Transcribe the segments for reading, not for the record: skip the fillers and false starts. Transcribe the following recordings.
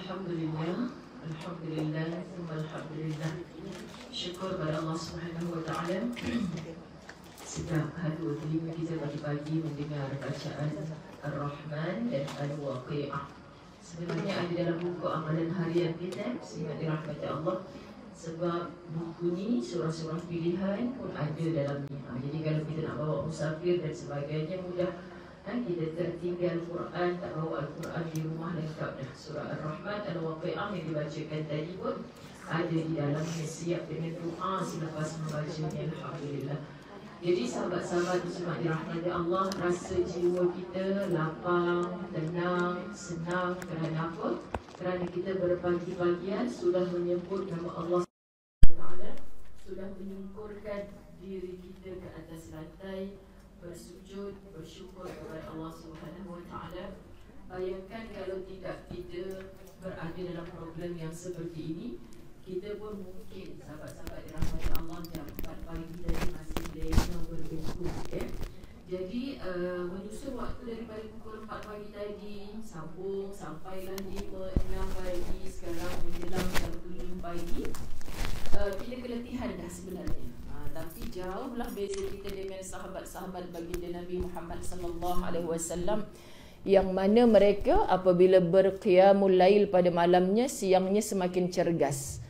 Alhamdulillah, Alhamdulillah, Alhamdulillah. Syukur pada Allah Subhanahu Wa Taala. Sedap hadu telinga kita pagi-pagi mendengar bacaan Ar-Rahman dan Al-Waqi'ah. Sebenarnya ada dalam buku amalan harian kita, sehingga dirahmati Allah. Sebab buku ni surah-surah pilihan pun ada dalamnya. Jadi kalau kita nak bawa musafir dan sebagainya mudah. Kita tertinggal Quran, tak bawa Al-Quran di rumah lengkap dah. Surah Ar-Rahman, Al-Waqi'ah yang dibacakan tadi pun ada di dalamnya, siap dengan doa selepas membacanya. Alhamdulillah. Jadi sahabat-sahabat muslimat dirahmati Allah, rasa jiwa kita lapang, tenang, senang. Kerana apa? Kerana kita berpagi-pagian sudah menyebut nama Allah Taala, sudah menyungkurkan diri kita ke atas lantai, bersujud, bersyukur kepada Allah Subhanahu Wa Taala. Bayangkan kalau tidak kita berada dalam program yang seperti ini, kita pun mungkin sahabat-sahabat dirahmati Allah jam 4 pagi tadi masih lena berbungkus. Jadi menyusun waktu daripada pukul 4 pagi tadi sambung sampailah 5, 6 pagi, sekarang menjelang jam 7 pagi. Kita keletihan dah sebenarnya. Tapi jauhlah beza kita dengan sahabat-sahabat baginda Nabi Muhammad sallallahu alaihi wasallam, yang mana mereka apabila berqiyamul lail pada malamnya, siangnya semakin cergas.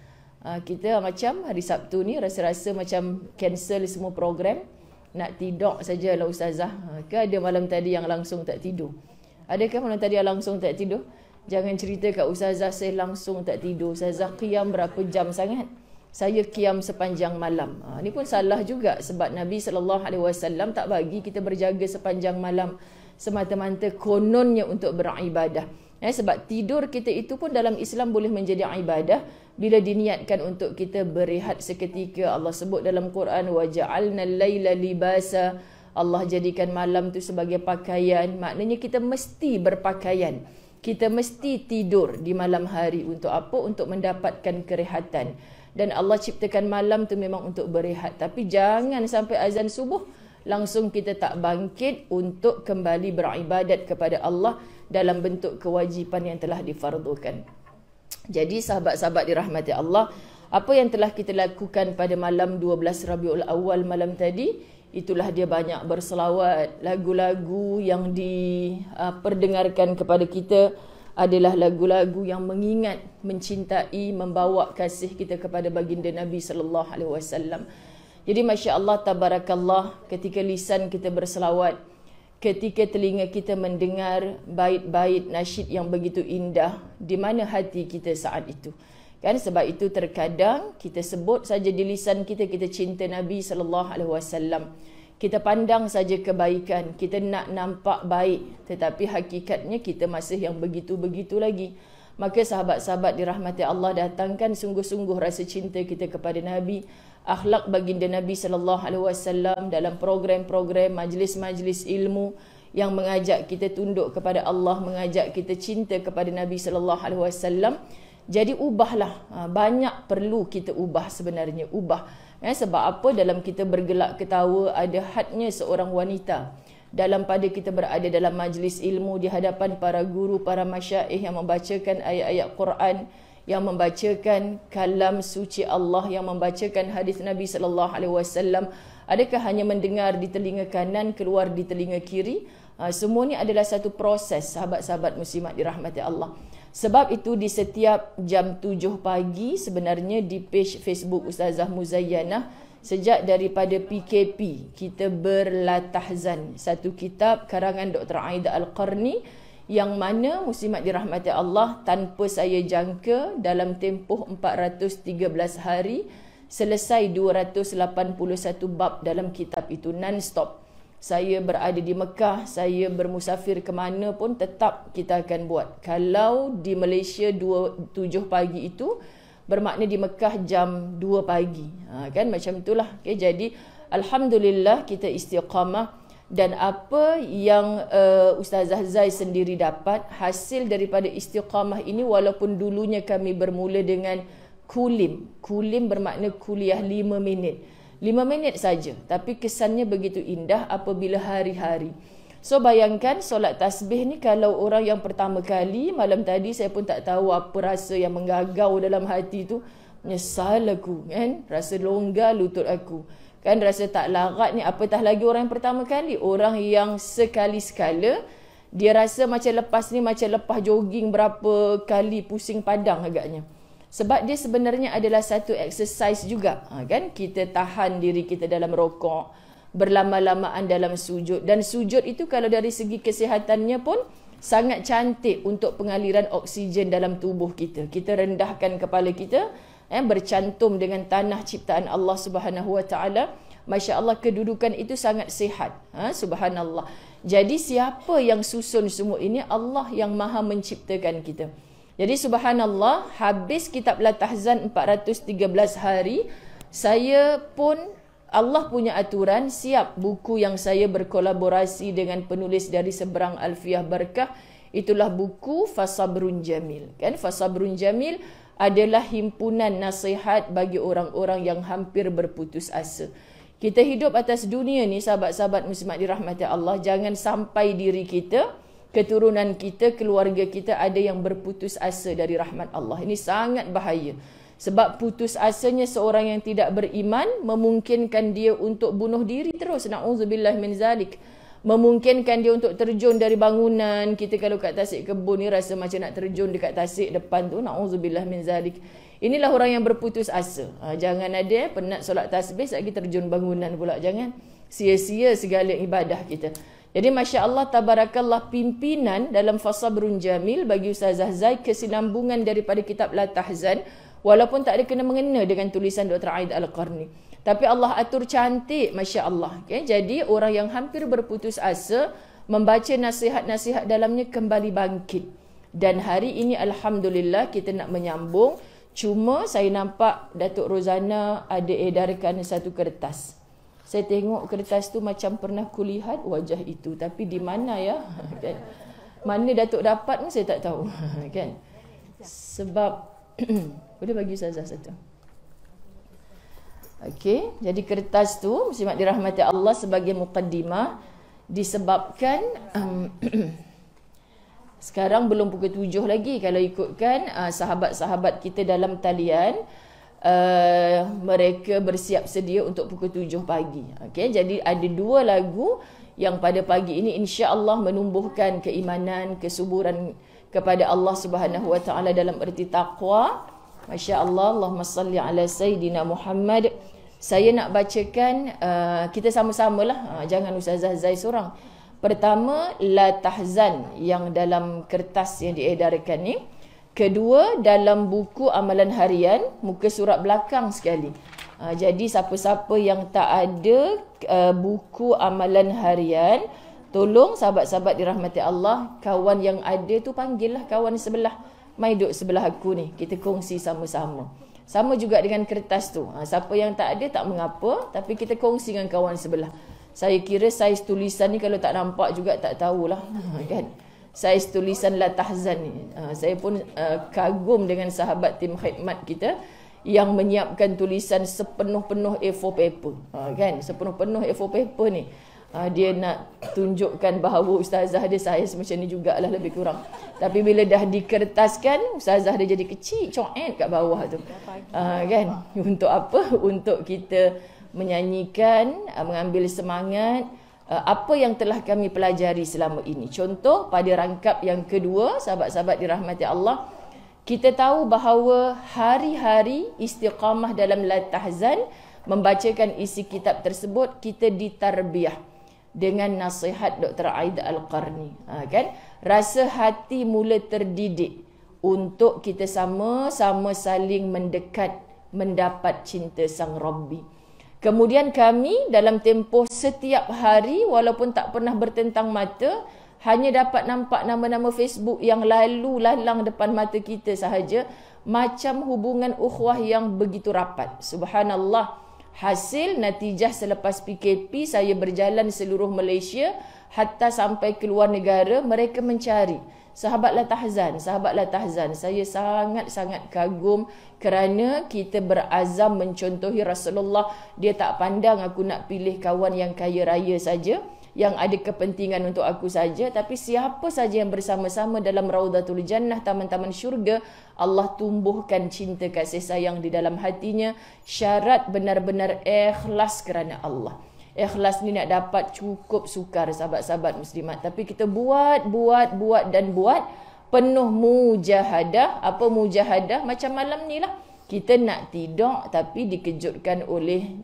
Kita macam hari Sabtu ni rasa-rasa macam cancel semua program, nak tidur sajalah ustazah. Ke ada malam tadi yang langsung tak tidur? Adakah malam tadi yang langsung tak tidur? Jangan cerita kat ustazah saya langsung tak tidur. Ustazah qiyam berapa jam sangat? Saya qiyam sepanjang malam. Ini pun salah juga, sebab Nabi SAW tak bagi kita berjaga sepanjang malam semata-mata kononnya untuk beribadah. Sebab tidur kita itu pun dalam Islam boleh menjadi ibadah bila diniatkan untuk kita berehat seketika. Allah sebut dalam Quran, وَجَعَلْنَا اللَّيْلَ لِبَاسًا. Allah jadikan malam tu sebagai pakaian. Maknanya kita mesti berpakaian. Kita mesti tidur di malam hari. Untuk apa? Untuk mendapatkan kerehatan. Dan Allah ciptakan malam tu memang untuk berehat. Tapi jangan sampai azan subuh langsung kita tak bangkit untuk kembali beribadat kepada Allah dalam bentuk kewajipan yang telah difardukan. Jadi sahabat-sahabat dirahmati Allah, apa yang telah kita lakukan pada malam 12 Rabiul Awal malam tadi, itulah dia banyak berselawat. Lagu-lagu yang diperdengarkan kepada kita adalah lagu-lagu yang mengingat, mencintai, membawa kasih kita kepada baginda Nabi sallallahu alaihi wasallam. Jadi masya-Allah tabarakallah, ketika lisan kita berselawat, ketika telinga kita mendengar bait-bait nasyid yang begitu indah, di mana hati kita saat itu? Kan sebab itu terkadang kita sebut saja di lisan kita, kita cinta Nabi sallallahu alaihi wasallam. Kita pandang saja kebaikan, kita nak nampak baik, tetapi hakikatnya kita masih yang begitu-begitu lagi. Maka sahabat-sahabat dirahmati Allah, datangkan sungguh-sungguh rasa cinta kita kepada Nabi, akhlak baginda Nabi sallallahu alaihi wasallam dalam program-program majlis-majlis ilmu yang mengajak kita tunduk kepada Allah, mengajak kita cinta kepada Nabi sallallahu alaihi wasallam. Jadi ubahlah, banyak perlu kita ubah sebenarnya, ubah. Sebab apa? Dalam kita bergelak ketawa ada hadnya seorang wanita. Dalam pada kita berada dalam majlis ilmu di hadapan para guru, para masyaikh yang membacakan ayat-ayat Quran, yang membacakan kalam suci Allah, yang membacakan hadis Nabi sallallahu alaihi wasallam, adakah hanya mendengar di telinga kanan, keluar di telinga kiri? Semua ni adalah satu proses, sahabat-sahabat muslimat dirahmati Allah. Sebab itu di setiap jam 7 pagi sebenarnya di page Facebook Ustazah Muzayyanah, sejak daripada PKP kita berlatahzan, satu kitab karangan Dr. Aida Al-Qarni, yang mana muslimat dirahmati Allah, tanpa saya jangka dalam tempoh 413 hari selesai 281 bab dalam kitab itu non-stop. Saya berada di Mekah, saya bermusafir ke mana pun tetap kita akan buat. Kalau di Malaysia 7 pagi itu bermakna di Mekah jam 2 pagi. Kan macam itulah. Okay, jadi alhamdulillah kita istiqamah. Dan apa yang Ustazah Zai sendiri dapat hasil daripada istiqamah ini, walaupun dulunya kami bermula dengan kulim. Kulim bermakna kuliah 5 minit. 5 minit saja, tapi kesannya begitu indah apabila hari-hari. So bayangkan solat tasbih ni kalau orang yang pertama kali, malam tadi saya pun tak tahu apa rasa yang menggagau dalam hati tu. Menyesal aku kan, rasa longgar lutut aku. Kan rasa tak larat ni, apatah lagi orang yang pertama kali. Orang yang sekali sekala, dia rasa macam lepas ni macam lepas jogging berapa kali pusing padang agaknya. Sebab dia sebenarnya adalah satu exercise juga. Kan kita tahan diri kita dalam rokok, berlama-lamaan dalam sujud. Dan sujud itu kalau dari segi kesihatannya pun sangat cantik untuk pengaliran oksigen dalam tubuh kita. Kita rendahkan kepala kita, bercantum dengan tanah ciptaan Allah Subhanahu Wa Taala. Masya Allah, kedudukan itu sangat sihat. Subhanallah. Jadi siapa yang susun semua ini? Allah yang maha menciptakan kita. Jadi subhanallah, habis kitab Latahzan 413 hari, saya pun Allah punya aturan, siap buku yang saya berkolaborasi dengan penulis dari seberang Alfiah Barkah, itulah buku Fasabrun Jamil. Kan Fasabrun Jamil adalah himpunan nasihat bagi orang-orang yang hampir berputus asa. Kita hidup atas dunia ni, sahabat-sahabat muslimat dirahmati Allah, jangan sampai diri kita, keturunan kita, keluarga kita ada yang berputus asa dari rahmat Allah. Ini sangat bahaya. Sebab putus asanya seorang yang tidak beriman memungkinkan dia untuk bunuh diri terus. Na'udzubillah min zalik. Memungkinkan dia untuk terjun dari bangunan. Kita kalau kat tasik kebun ni rasa macam nak terjun dekat tasik depan tu. Na'udzubillah min zalik. Inilah orang yang berputus asa. Jangan ada penat solat tasbih lagi terjun bangunan pula. Jangan sia-sia segala ibadah kita. Jadi Masya Allah, tabarakallah, pimpinan dalam Fasabrun Jamil bagi Ustazah Zai, kesinambungan daripada kitab Latahzan, walaupun tak ada kena-mengena dengan tulisan Dr. Aid Al-Qarni. Tapi Allah atur cantik, Masya Allah. Okay? Jadi orang yang hampir berputus asa, membaca nasihat-nasihat dalamnya kembali bangkit. Dan hari ini Alhamdulillah kita nak menyambung. Cuma saya nampak Datuk Rozana ada edarkan satu kertas. Saya tengok kertas tu macam pernah kulihat wajah itu. Tapi di mana ya? Kan? Mana Datuk dapat pun saya tak tahu. Kan? Sebab boleh bagi Ustazah satu. Okey, jadi kertas tu muslimat dirahmati Allah sebagai muqaddimah disebabkan sekarang belum pukul 7 lagi. Kalau ikutkan sahabat-sahabat kita dalam talian, mereka bersiap sedia untuk pukul 7 pagi. Okey, jadi ada 2 lagu yang pada pagi ini insya-Allah menumbuhkan keimanan, kesuburan kepada Allah Subhanahu Wa Taala dalam erti taqwa. Masya-Allah, Allahumma salli ala Sayyidina Muhammad. Saya nak bacakan, kita sama-samalah, jangan Ustazah Zai seorang. Pertama, La Tahzan yang dalam kertas yang diedarkan ni. Kedua, dalam buku amalan harian, muka surat belakang sekali. Jadi siapa-siapa yang tak ada buku amalan harian, tolong sahabat-sahabat dirahmati Allah, kawan yang ada tu panggillah kawan sebelah. Mai duduk sebelah aku ni, kita kongsi sama-sama. Sama juga dengan kertas tu. Siapa yang tak ada tak mengapa, tapi kita kongsi dengan kawan sebelah. Saya kira saiz tulisan ni kalau tak nampak juga tak tahulah. Kan? Saiz tulisan Latahzan ni. Saya pun kagum dengan sahabat tim khidmat kita yang menyiapkan tulisan sepenuh-penuh A4 paper. Kan? Sepenuh-penuh A4 paper ni. Dia nak tunjukkan bahawa Ustazah dia saiz macam ni jugalah lebih kurang. Tapi bila dah dikertaskan, Ustazah dia jadi kecil, coet kat bawah tu. Kan? Untuk apa? Untuk kita menyanyikan, mengambil semangat apa yang telah kami pelajari selama ini. Contoh, pada rangkap yang kedua, sahabat-sahabat dirahmati Allah, kita tahu bahawa hari-hari istiqamah dalam Latahzan, membacakan isi kitab tersebut, kita ditarbiyah dengan nasihat Dr. Aid Al-Qarni. Kan? Rasa hati mula terdidik untuk kita sama-sama saling mendekat, mendapat cinta Sang Rabbi. Kemudian kami dalam tempoh setiap hari, walaupun tak pernah bertentang mata, hanya dapat nampak nama-nama Facebook yang lalu lalang depan mata kita sahaja, macam hubungan ukhuwah yang begitu rapat. Subhanallah. Hasil natijah selepas PKP, saya berjalan seluruh Malaysia hatta sampai ke luar negara, mereka mencari sahabat Latahzan, sahabat Latahzan. Saya sangat-sangat kagum kerana kita berazam mencontohi Rasulullah. Dia tak pandang aku nak pilih kawan yang kaya raya saja. yang ada kepentingan untuk aku saja, tapi siapa saja yang bersama-sama dalam Raudatul Jannah, taman-taman syurga, Allah tumbuhkan cinta kasih sayang di dalam hatinya. Syarat benar-benar ikhlas kerana Allah. Ikhlas ni nak dapat cukup sukar sahabat-sahabat muslimat. Tapi kita buat penuh mujahadah. Apa mujahadah? Macam malam ni lah. Kita nak tidur tapi dikejutkan oleh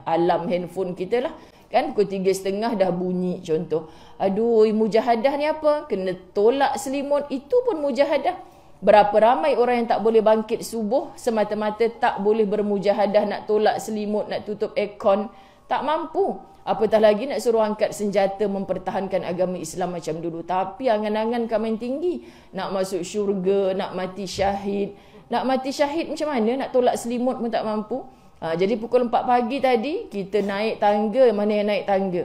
alam handphone kita lah. Kan pukul 3.30 dah bunyi contoh. Aduh, mujahadah ni apa? Kena tolak selimut. Itu pun mujahadah. Berapa ramai orang yang tak boleh bangkit subuh semata-mata tak boleh bermujahadah nak tolak selimut, nak tutup aircon. Tak mampu. Apatah lagi nak suruh angkat senjata mempertahankan agama Islam macam dulu. Tapi angan-angan kami tinggi. Nak masuk syurga, nak mati syahid. Nak mati syahid macam mana? Nak tolak selimut pun tak mampu. Jadi pukul 4 pagi tadi, kita naik tangga. Mana yang naik tangga?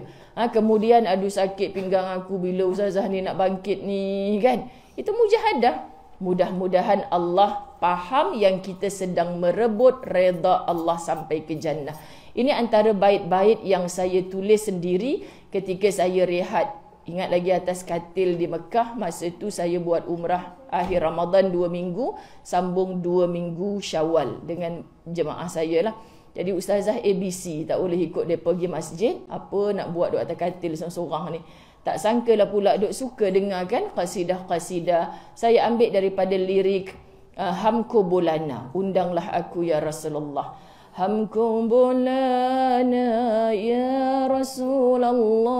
Kemudian, aduh sakit pinggang aku bila ustazah ni nak bangkit ni. Kan? Itu mujahadah. Mudah-mudahan Allah faham yang kita sedang merebut redha Allah sampai ke jannah. Ini antara bait-bait yang saya tulis sendiri ketika saya rehat. Ingat lagi atas katil di Mekah, masa tu saya buat umrah akhir Ramadan 2 minggu, sambung 2 minggu Syawal dengan jemaah saya lah. Jadi ustazah ABC tak boleh ikut dia pergi masjid, apa nak buat duk atas katil seorang-seorang ni. Tak sangkalah pula duk suka dengar kan qasidah-qasidah. Saya ambil daripada lirik Hamko Bolana, undanglah aku ya Rasulullah. Hamko bolana ya Rasulullah.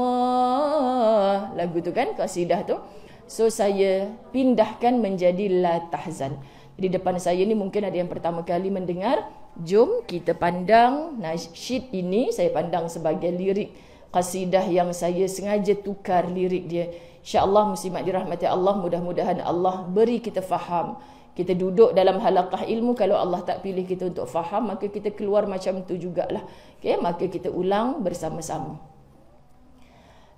Lagu tu kan, kasidah tu. So saya pindahkan menjadi La Tahzan. Di depan saya ni mungkin ada yang pertama kali mendengar. Jom kita pandang nasyid ini, saya pandang sebagai lirik kasidah yang saya sengaja tukar lirik dia. InsyaAllah muslimat dirahmati Allah, mudah-mudahan Allah beri kita faham. Kita duduk dalam halaqah ilmu, kalau Allah tak pilih kita untuk faham, maka kita keluar macam tu jugalah. Okay, maka kita ulang bersama-sama.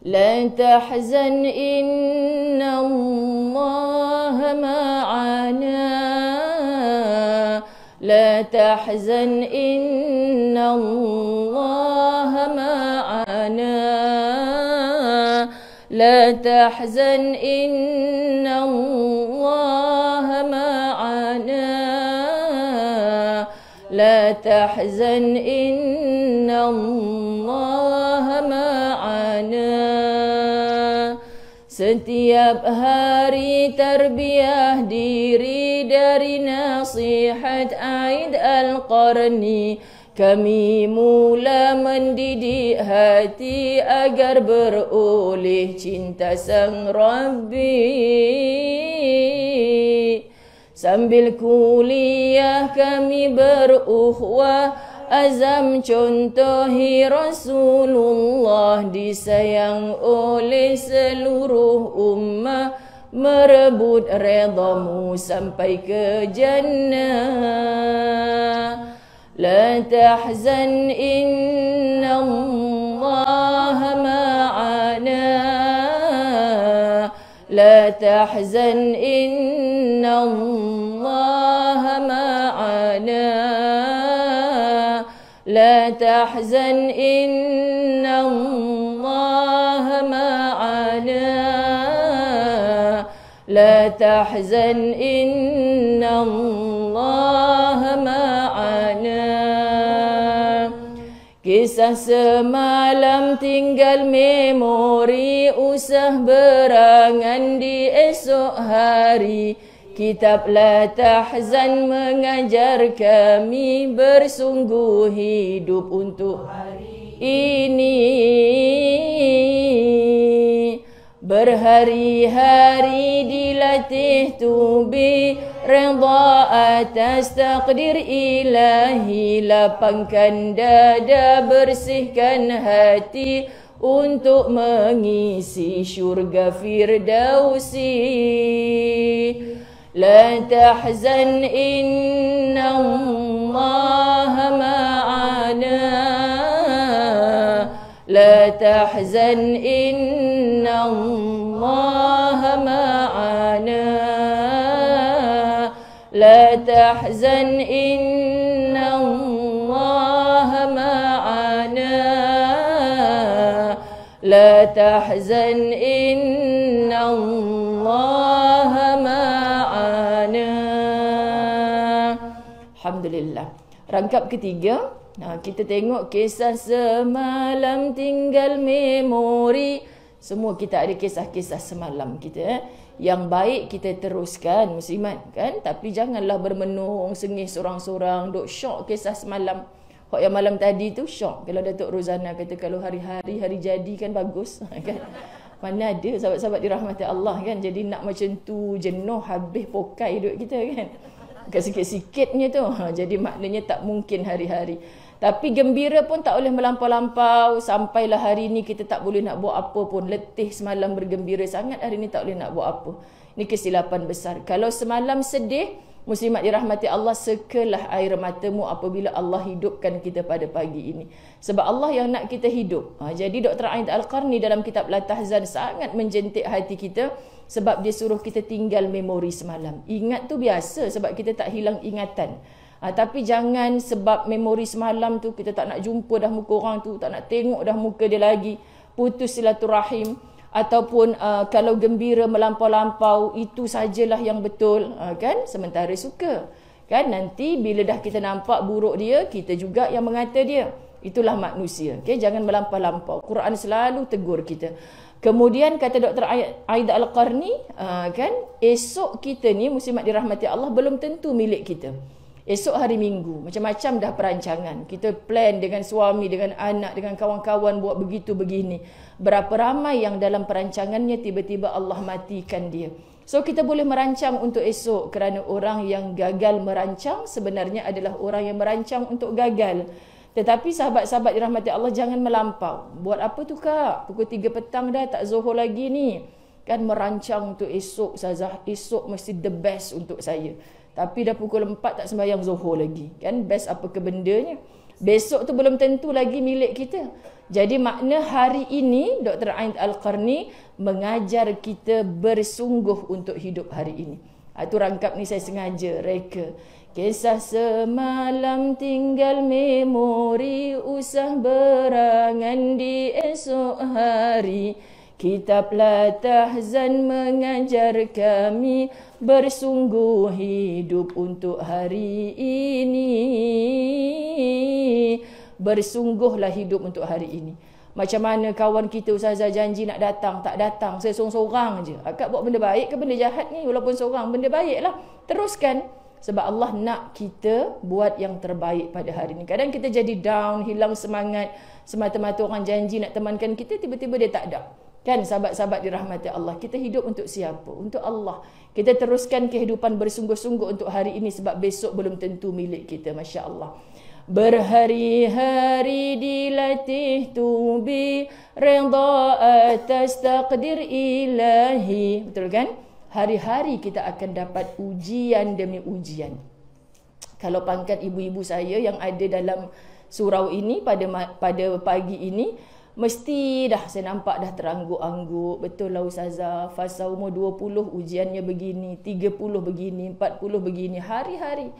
La tahzan inna Allah ma'ana. La tahzan inna Allah ma'ana. La tahzan inna Allah ma'ana. La tahzan inna Allah ma'ana. Setiap hari terbiah diri dari nasihat Aid Al-Qarni. Kami mula mendidik hati agar beroleh cinta Sang Rabbi. Sambil kuliah kami berukhwah, azam contohi Rasulullah, disayang oleh seluruh ummah, merebut redamu sampai ke jannah. La tahzan inna Allah ma'ana. La tahzan inna Allah ma'ana. La tahzan inna Allah ma'ana. La tahzan inna Allah ma'ana. Kisah semalam tinggal memori, usah berangan di esok hari. Kitab La Tahzan mengajar kami bersungguh hidup untuk hari ini. Berhari-hari dilatih tubi redha atas takdir ilahi. Lapangkan dada, bersihkan hati untuk mengisi syurga Firdausi. La tahzan inna Allah ma'ana. La tahzan inna Allah ma'ana. La tahzan inna Allah ma'ana. La tahzan innallaha ma'ana. Alhamdulillah. Rangkap ketiga, kita tengok kisah semalam tinggal memori. Semua kita ada kisah-kisah semalam kita. Yang baik kita teruskan muslimat kan, tapi janganlah bermenung sengih sorang-sorang duk syok kisah semalam. Hak yang malam tadi tu syok. Kalau Datuk Rozana kata kalau hari-hari hari jadi kan bagus kan. Mana ada sahabat-sahabat dirahmati Allah kan, jadi nak macam tu jenuh habis pokai duit kita kan. Sikit-sikitnya tu. Jadi maknanya tak mungkin hari-hari. Tapi gembira pun tak boleh melampau-lampau. Sampailah hari ni kita tak boleh nak buat apa pun. Letih semalam bergembira sangat, hari ni tak boleh nak buat apa. Ini kesilapan besar. Kalau semalam sedih, muslimat dirahmati Allah, sekelah air matamu apabila Allah hidupkan kita pada pagi ini. Sebab Allah yang nak kita hidup. Jadi Dr. Aid Al-Qarni dalam kitab La Tahzan sangat menjentik hati kita. Sebab dia suruh kita tinggal memori semalam. Ingat tu biasa sebab kita tak hilang ingatan. Tapi jangan sebab memori semalam tu kita tak nak jumpa dah muka orang tu, tak nak tengok dah muka dia lagi, putus silaturahim. Ataupun kalau gembira melampau-lampau, itu sajalah yang betul, kan? Sementara suka, kan? Nanti bila dah kita nampak buruk dia, kita juga yang mengata dia. Itulah manusia, okay? Jangan melampau-lampau. Quran selalu tegur kita. Kemudian kata Dr. Aid Al-Qarni, kan? Esok kita ni, muslimat dirahmati Allah, belum tentu milik kita. Esok hari Minggu, macam-macam dah perancangan. Kita plan dengan suami, dengan anak, dengan kawan-kawan buat begitu begini. Berapa ramai yang dalam perancangannya tiba-tiba Allah matikan dia. So kita boleh merancang untuk esok, kerana orang yang gagal merancang sebenarnya adalah orang yang merancang untuk gagal. Tetapi sahabat-sahabat dirahmati Allah, jangan melampau. Buat apa tu kak? Pukul 3 petang dah, tak zuhur lagi ni. Kan merancang untuk esok saja. Esok mesti the best untuk saya. Tapi dah pukul 4 tak sembahyang zuhur lagi. Kan best apa ke bendanya. Besok tu belum tentu lagi milik kita. Jadi makna hari ini Dr. Aid Al-Qarni mengajar kita bersungguh untuk hidup hari ini. Itu rangkap ni saya sengaja reka. Kisah semalam tinggal memori, usah berangan di esok hari. Kitab La Tahzan mengajar kami bersungguh hidup untuk hari ini. Bersungguhlah hidup untuk hari ini. Macam mana kawan kita Ustazah janji nak datang, tak datang, saya sorang-sorang je. Akak buat benda baik ke benda jahat ni? Walaupun sorang, benda baik lah. Teruskan. Sebab Allah nak kita buat yang terbaik pada hari ini. Kadang kita jadi down, hilang semangat. Semata-mata orang janji nak temankan kita, tiba-tiba dia tak ada. Kan sahabat-sahabat dirahmati Allah, kita hidup untuk siapa? Untuk Allah. Kita teruskan kehidupan bersungguh-sungguh untuk hari ini sebab besok belum tentu milik kita. Masya Allah. Berhari-hari dilatih tubi redha atas takdir ilahi. Betul kan? Hari-hari kita akan dapat ujian demi ujian. Kalau pangkat ibu-ibu saya yang ada dalam surau ini pada pagi ini, mesti dah saya nampak dah terangguk-angguk. Betul lah Ustazah, fasa umur 20 ujiannya begini, 30 begini, 40 begini, hari-hari.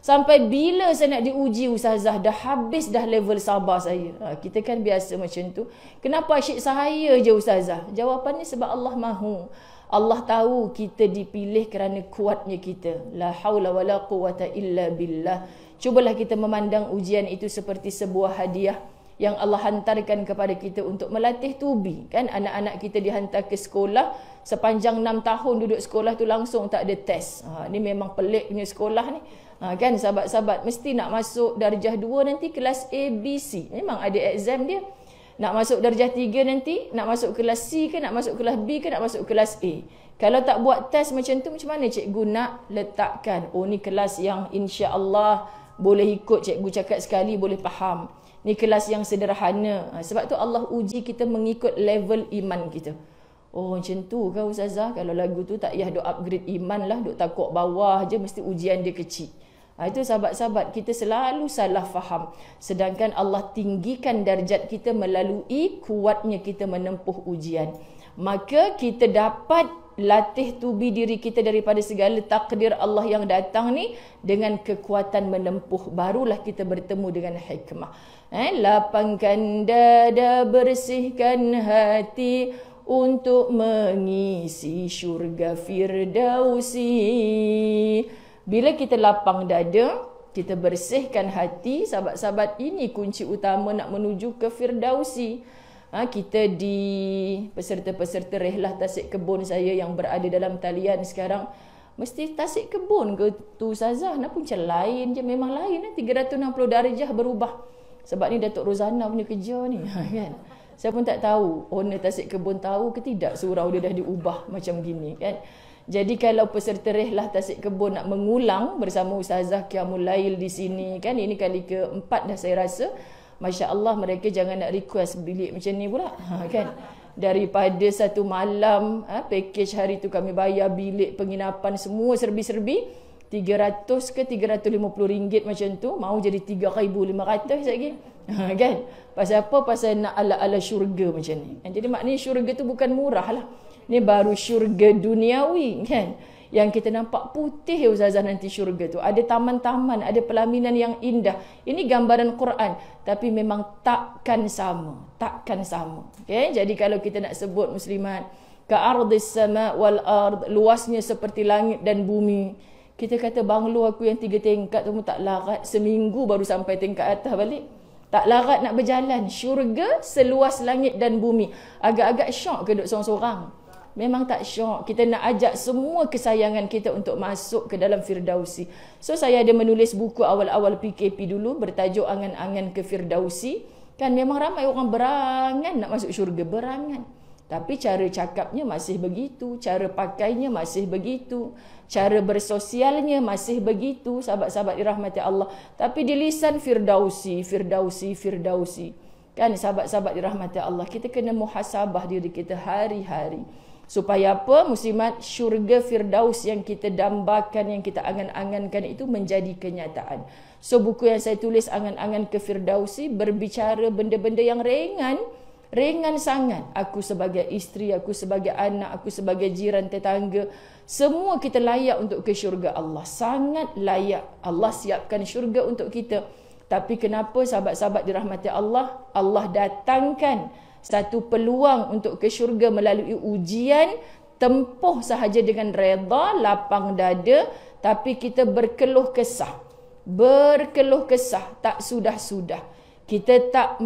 Sampai bila saya nak diuji Ustazah, dah habis dah level sabar saya. Kita kan biasa macam tu. Kenapa asyik saya je Ustazah? Jawapannya sebab Allah mahu. Allah tahu kita dipilih kerana kuatnya kita. La haula wala quwata illa billah. Cubalah kita memandang ujian itu seperti sebuah hadiah yang Allah hantarkan kepada kita untuk melatih tubi. Kan anak-anak kita dihantar ke sekolah, sepanjang 6 tahun duduk sekolah tu langsung tak ada test. Ni memang peliknya sekolah ni. Kan sahabat-sahabat, mesti nak masuk darjah 2 nanti kelas A, B, C. Memang ada exam dia. Nak masuk darjah 3 nanti, nak masuk kelas C ke, nak masuk kelas B ke, nak masuk kelas A. Kalau tak buat test macam tu, macam mana cikgu nak letakkan? Oh ni kelas yang insya-Allah boleh ikut cikgu cakap sekali boleh faham. Ni kelas yang sederhana. Sebab tu Allah uji kita mengikut level iman kita. Oh macam tu kan Ustazah? Kalau lagu tu tak payah duk upgrade iman lah, duk takut bawah je mesti ujian dia kecil. Itu sahabat-sahabat, kita selalu salah faham. Sedangkan Allah tinggikan darjat kita melalui kuatnya kita menempuh ujian. Maka kita dapat latih tubi diri kita daripada segala takdir Allah yang datang ni dengan kekuatan menempuh, barulah kita bertemu dengan hikmah. Lapangkan dada, bersihkan hati untuk mengisi syurga Firdausi. Bila kita lapang dada, kita bersihkan hati, sahabat-sahabat, ini kunci utama nak menuju ke Firdausi. Kita di peserta-peserta rehlah tasik kebun saya yang berada dalam talian sekarang, mesti tasik kebun ke tu Ustazah? Kenapa macam lain je? Memang lain 360 darjah berubah. Sebab ni Datuk Rozana punya kerja ni kan. Saya pun tak tahu owner tasik kebun tahu ke tidak surau dia dah diubah macam gini kan. Jadi kalau peserta rehlah tasik kebun nak mengulang bersama Ustazah Qiyamul Lail di sini kan, ini kali ke-4 dah saya rasa. Masya Allah, mereka jangan nak request bilik macam ni pula kan. Daripada satu malam, package hari tu kami bayar bilik penginapan semua serbi-serbi 300 ke 350 ringgit macam tu, mau jadi 3,500 lagi kan. Pasal apa? Pasal nak ala-ala syurga macam ni. Jadi maknanya syurga tu bukan murah lah. Ni baru syurga duniawi kan. Yang kita nampak putih ya Ustazah nanti syurga tu. Ada taman-taman, ada pelaminan yang indah. Ini gambaran Quran. Tapi memang takkan sama. Takkan sama. Okay? Jadi kalau kita nak sebut muslimat, ka'ardis sama wal ard, luasnya seperti langit dan bumi. Kita kata banglo aku yang 3 tingkat tu tak larat. Seminggu baru sampai tingkat atas balik. Tak larat nak berjalan. Syurga seluas langit dan bumi. Agak-agak syok ke duduk sorang-sorang? Memang tak syok. Kita nak ajak semua kesayangan kita untuk masuk ke dalam Firdausi. So saya ada menulis buku awal-awal PKP dulu bertajuk Angan-Angan ke Firdausi. Kan memang ramai orang berangan nak masuk syurga. Berangan. Tapi cara cakapnya masih begitu. Cara pakainya masih begitu. Cara bersosialnya masih begitu. Sahabat-sahabat dirahmati Allah. Tapi di lisan Firdausi, Firdausi, Firdausi. Kan sahabat-sahabat dirahmati Allah. Kita kena muhasabah diri kita hari-hari. Supaya apa? Muslimat, syurga Firdaus yang kita dambakan, yang kita angan-angankan itu menjadi kenyataan. So buku yang saya tulis Angan-Angan ke Firdausi berbicara benda-benda yang ringan. Ringan sangat. Aku sebagai isteri, aku sebagai anak, aku sebagai jiran tetangga. Semua kita layak untuk ke syurga Allah. Sangat layak. Allah siapkan syurga untuk kita. Tapi kenapa sahabat-sahabat dirahmati Allah? Allah datangkan satu peluang untuk ke syurga melalui ujian, tempuh sahaja dengan redha, lapang dada, tapi kita berkeluh kesah. Berkeluh kesah, tak sudah-sudah. Kita tak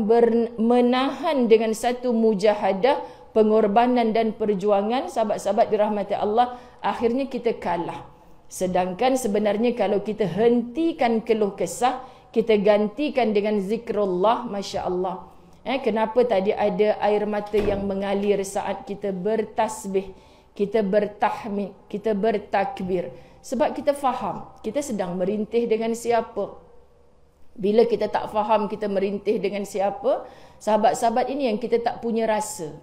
menahan dengan satu mujahadah, pengorbanan dan perjuangan, sahabat-sahabat dirahmati Allah, akhirnya kita kalah. Sedangkan sebenarnya kalau kita hentikan keluh kesah, kita gantikan dengan zikrullah, Masya Allah. Kenapa tadi ada air mata yang mengalir saat kita bertasbih, kita bertahmid, kita bertakbir? Sebab kita faham kita sedang merintih dengan siapa. Bila kita tak faham kita merintih dengan siapa, sahabat-sahabat ini yang kita tak punya rasa.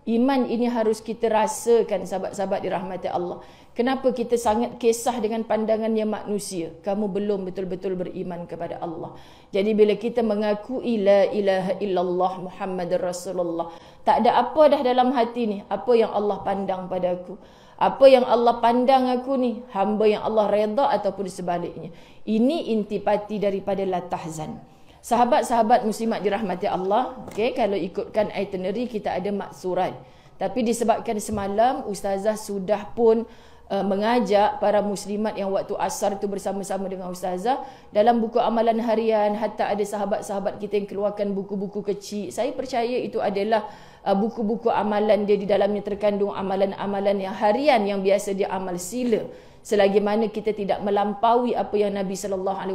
Iman ini harus kita rasakan, sahabat-sahabat dirahmati Allah. Kenapa kita sangat kisah dengan pandangannya manusia? Kamu belum betul-betul beriman kepada Allah. Jadi bila kita mengakui la ilaha illallah Muhammadur Rasulullah, tak ada apa dah dalam hati ni. Apa yang Allah pandang pada aku? Apa yang Allah pandang aku ni? Hamba yang Allah redha ataupun sebaliknya. Ini intipati daripada la tahzan. Sahabat-sahabat muslimat dirahmati Allah, okay, kalau ikutkan itinerary kita ada maksurat. Tapi disebabkan semalam Ustazah sudah pun mengajak para muslimat yang waktu asar itu bersama-sama dengan Ustazah dalam buku amalan harian, hatta ada sahabat-sahabat kita yang keluarkan buku-buku kecil. Saya percaya itu adalah buku-buku amalan dia, di dalamnya terkandung amalan-amalan yang harian yang biasa dia amal sila. Selagi mana kita tidak melampaui apa yang Nabi SAW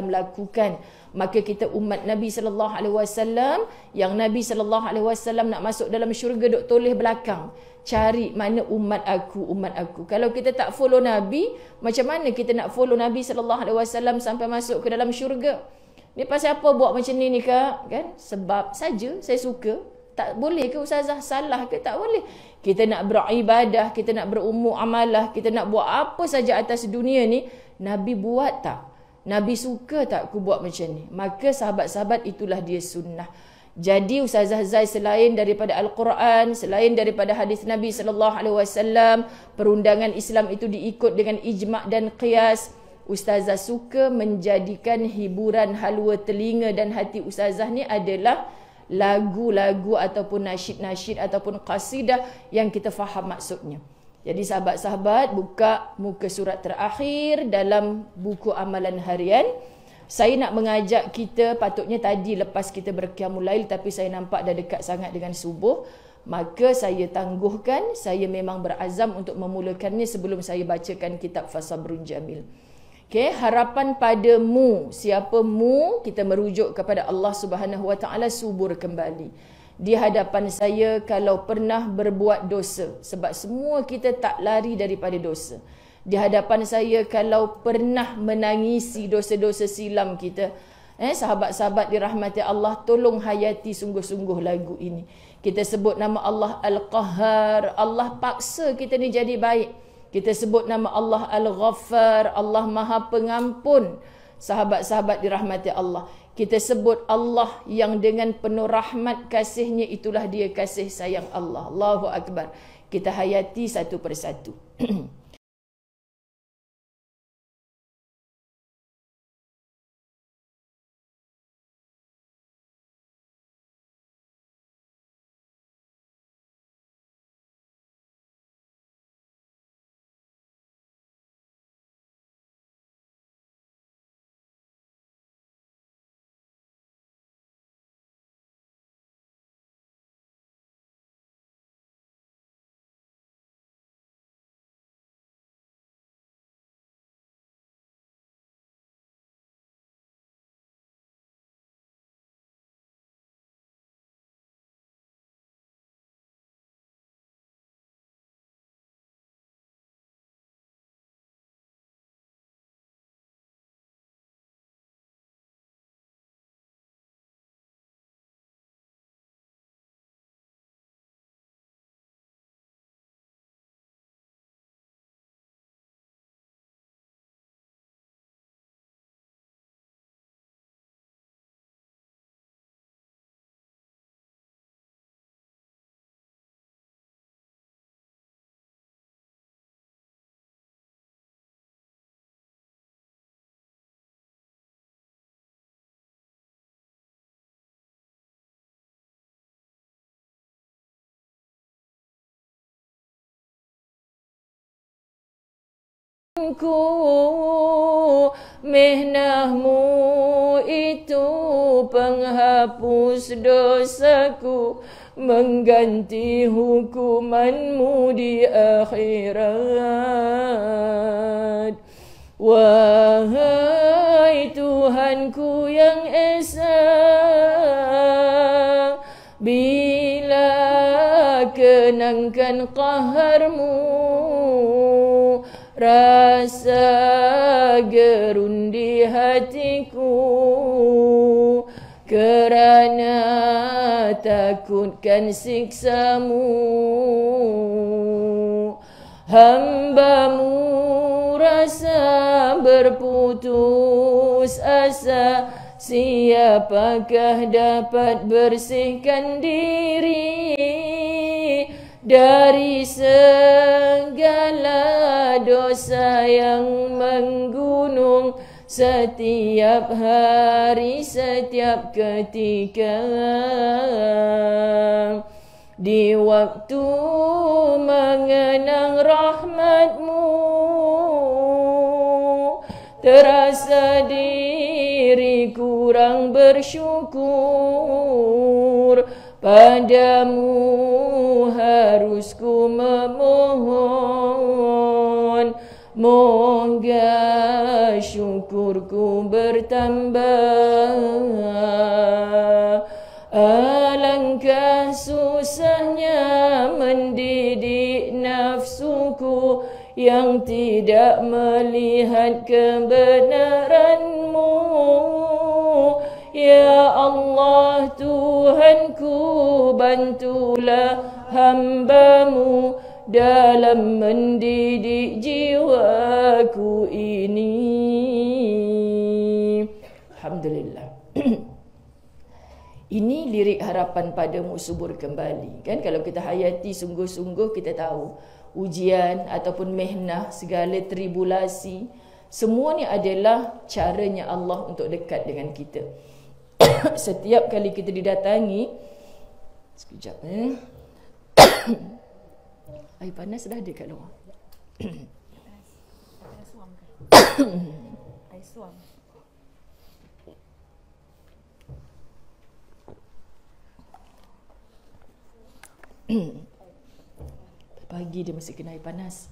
lakukan, maka kita umat Nabi SAW yang Nabi SAW nak masuk dalam syurga duk toleh belakang, cari mana umat aku. Kalau kita tak follow Nabi, macam mana kita nak follow Nabi SAW sampai masuk ke dalam syurga? Ni pasal apa buat macam ni Kak? Kan? Sebab saja saya suka. Tak boleh ke Ustazah? Salah ke? Tak boleh. Kita nak beribadah, kita nak berumur amalah, kita nak buat apa saja atas dunia ni, Nabi buat tak? Nabi suka tak aku buat macam ni? Maka sahabat-sahabat itulah dia sunnah. Jadi Ustazah Zai, selain daripada Al-Quran, selain daripada hadis Nabi SAW, perundangan Islam itu diikut dengan ijma' dan qiyas, Ustazah suka menjadikan hiburan halwa telinga dan hati Ustazah ni adalah lagu-lagu ataupun nasyid-nasyid ataupun qasidah yang kita faham maksudnya. Jadi sahabat-sahabat, buka muka surat terakhir dalam buku amalan harian. Saya nak mengajak kita, patutnya tadi lepas kita berqiyamul lail, tapi saya nampak dah dekat sangat dengan subuh. Maka saya tangguhkan, saya memang berazam untuk memulakannya sebelum saya bacakan kitab Fasabrun Jamil. Okay, harapan padamu. Siapa mu? Kita merujuk kepada Allah Subhanahu Wa Taala, subur kembali. Di hadapan saya kalau pernah berbuat dosa, sebab semua kita tak lari daripada dosa. Di hadapan saya kalau pernah menangisi dosa-dosa silam kita. Sahabat-sahabat dirahmati Allah, tolong hayati sungguh-sungguh lagu ini. Kita sebut nama Allah Al-Qahhar, Allah paksa kita ni jadi baik. Kita sebut nama Allah Al-Ghaffar, Allah Maha Pengampun. Sahabat-sahabat dirahmati Allah, kita sebut Allah yang dengan penuh rahmat kasihnya, itulah dia kasih sayang Allah. Allahu Akbar. Kita hayati satu persatu. Mihnahmu itu penghapus dosaku, mengganti hukumanmu di akhirat. Wahai Tuhanku yang Esa, bila kenangkan qaharmu, rasa gerun di hatiku, kerana takutkan siksamu. Hambamu rasa berputus asa, siapakah dapat bersihkan diri dari segala dosa yang menggunung setiap hari, setiap ketika. Di waktu mengenang rahmatmu, terasa diri kurang bersyukur. Padamu harus ku memohon, moga syukurku bertambah. Alangkah susahnya mendidik nafsuku yang tidak melihat kebenaranmu. Ya Allah Tuhanku, bantulah hambamu dalam mendidik jiwaku ini. Alhamdulillah. Ini lirik harapan padamu subur kembali. Kan kalau kita hayati sungguh-sungguh, kita tahu ujian ataupun mehnah, segala tribulasi, semua ni adalah caranya Allah untuk dekat dengan kita. Setiap kali kita didatangi, sekejap air panas dah ada kat luar. Air suam. Pagi dia mesti kena air panas.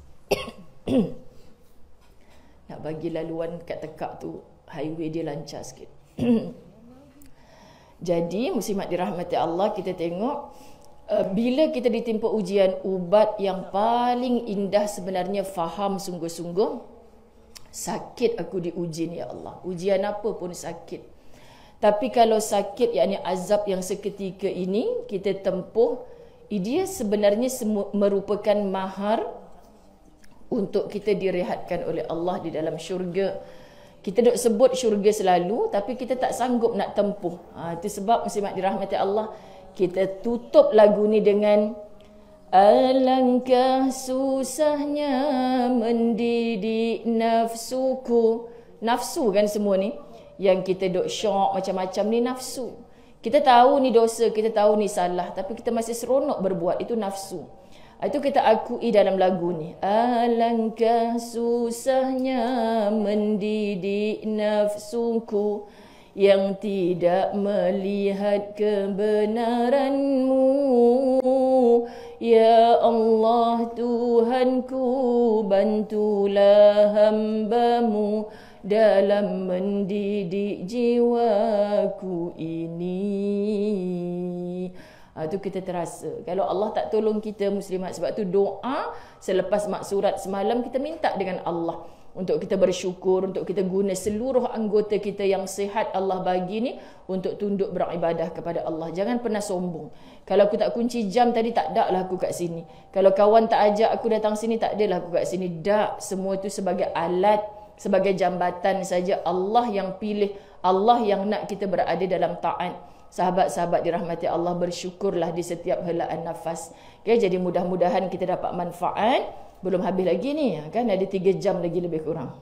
Nak bagi laluan kat tekak tu, highway dia lancar sikit. Jadi muslimat dirahmati Allah, kita tengok bila kita ditimpa ujian, ubat yang paling indah sebenarnya faham sungguh-sungguh, sakit aku diuji ni ya Allah. Ujian apa pun sakit. Tapi kalau sakit, yakni azab yang seketika ini kita tempuh, dia sebenarnya merupakan mahar untuk kita direhatkan oleh Allah di dalam syurga. Kita duk sebut syurga selalu, tapi kita tak sanggup nak tempuh. Itu sebab muslimat dirahmati Allah, kita tutup lagu ni dengan alangkah susahnya mendidik nafsuku. Nafsu kan semua ni yang kita duk syok macam-macam ni nafsu. Kita tahu ni dosa, kita tahu ni salah, tapi kita masih seronok berbuat, itu nafsu. Itu kita akui dalam lagu ni. Alangkah susahnya mendidik nafsuku yang tidak melihat kebenaranmu. Ya Allah Tuhanku, bantulah hambamu dalam mendidik jiwaku ini. Itu kita terasa. Kalau Allah tak tolong kita muslimat, sebab tu doa selepas maksurat semalam kita minta dengan Allah untuk kita bersyukur, untuk kita guna seluruh anggota kita yang sihat Allah bagi ni untuk tunduk beribadah kepada Allah. Jangan pernah sombong. Kalau aku tak kunci jam tadi, tak ada lah aku kat sini. Kalau kawan tak ajak aku datang sini, tak ada lah aku kat sini. Tak, semua itu sebagai alat, sebagai jambatan saja. Allah yang pilih, Allah yang nak kita berada dalam taat. Sahabat-sahabat dirahmati Allah, bersyukurlah di setiap helaan nafas. Okay, jadi mudah-mudahan kita dapat manfaat. Belum habis lagi ni, kan ada 3 jam lagi lebih kurang.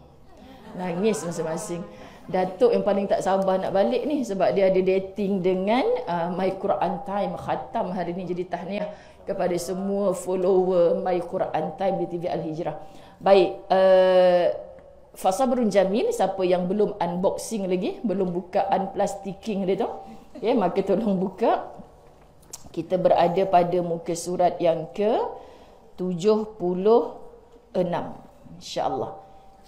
Nangis masing-masing. Datuk yang paling tak sabar nak balik ni, sebab dia ada dating dengan My Quran Time khatam hari ni. Jadi tahniah kepada semua follower My Quran Time di TV Al-Hijrah. Baik, Fasabrun Jamil, siapa yang belum unboxing lagi, belum buka unplastiking dia tu, okay, maka tolong buka. Kita berada pada muka surat yang ke 76, insya-Allah.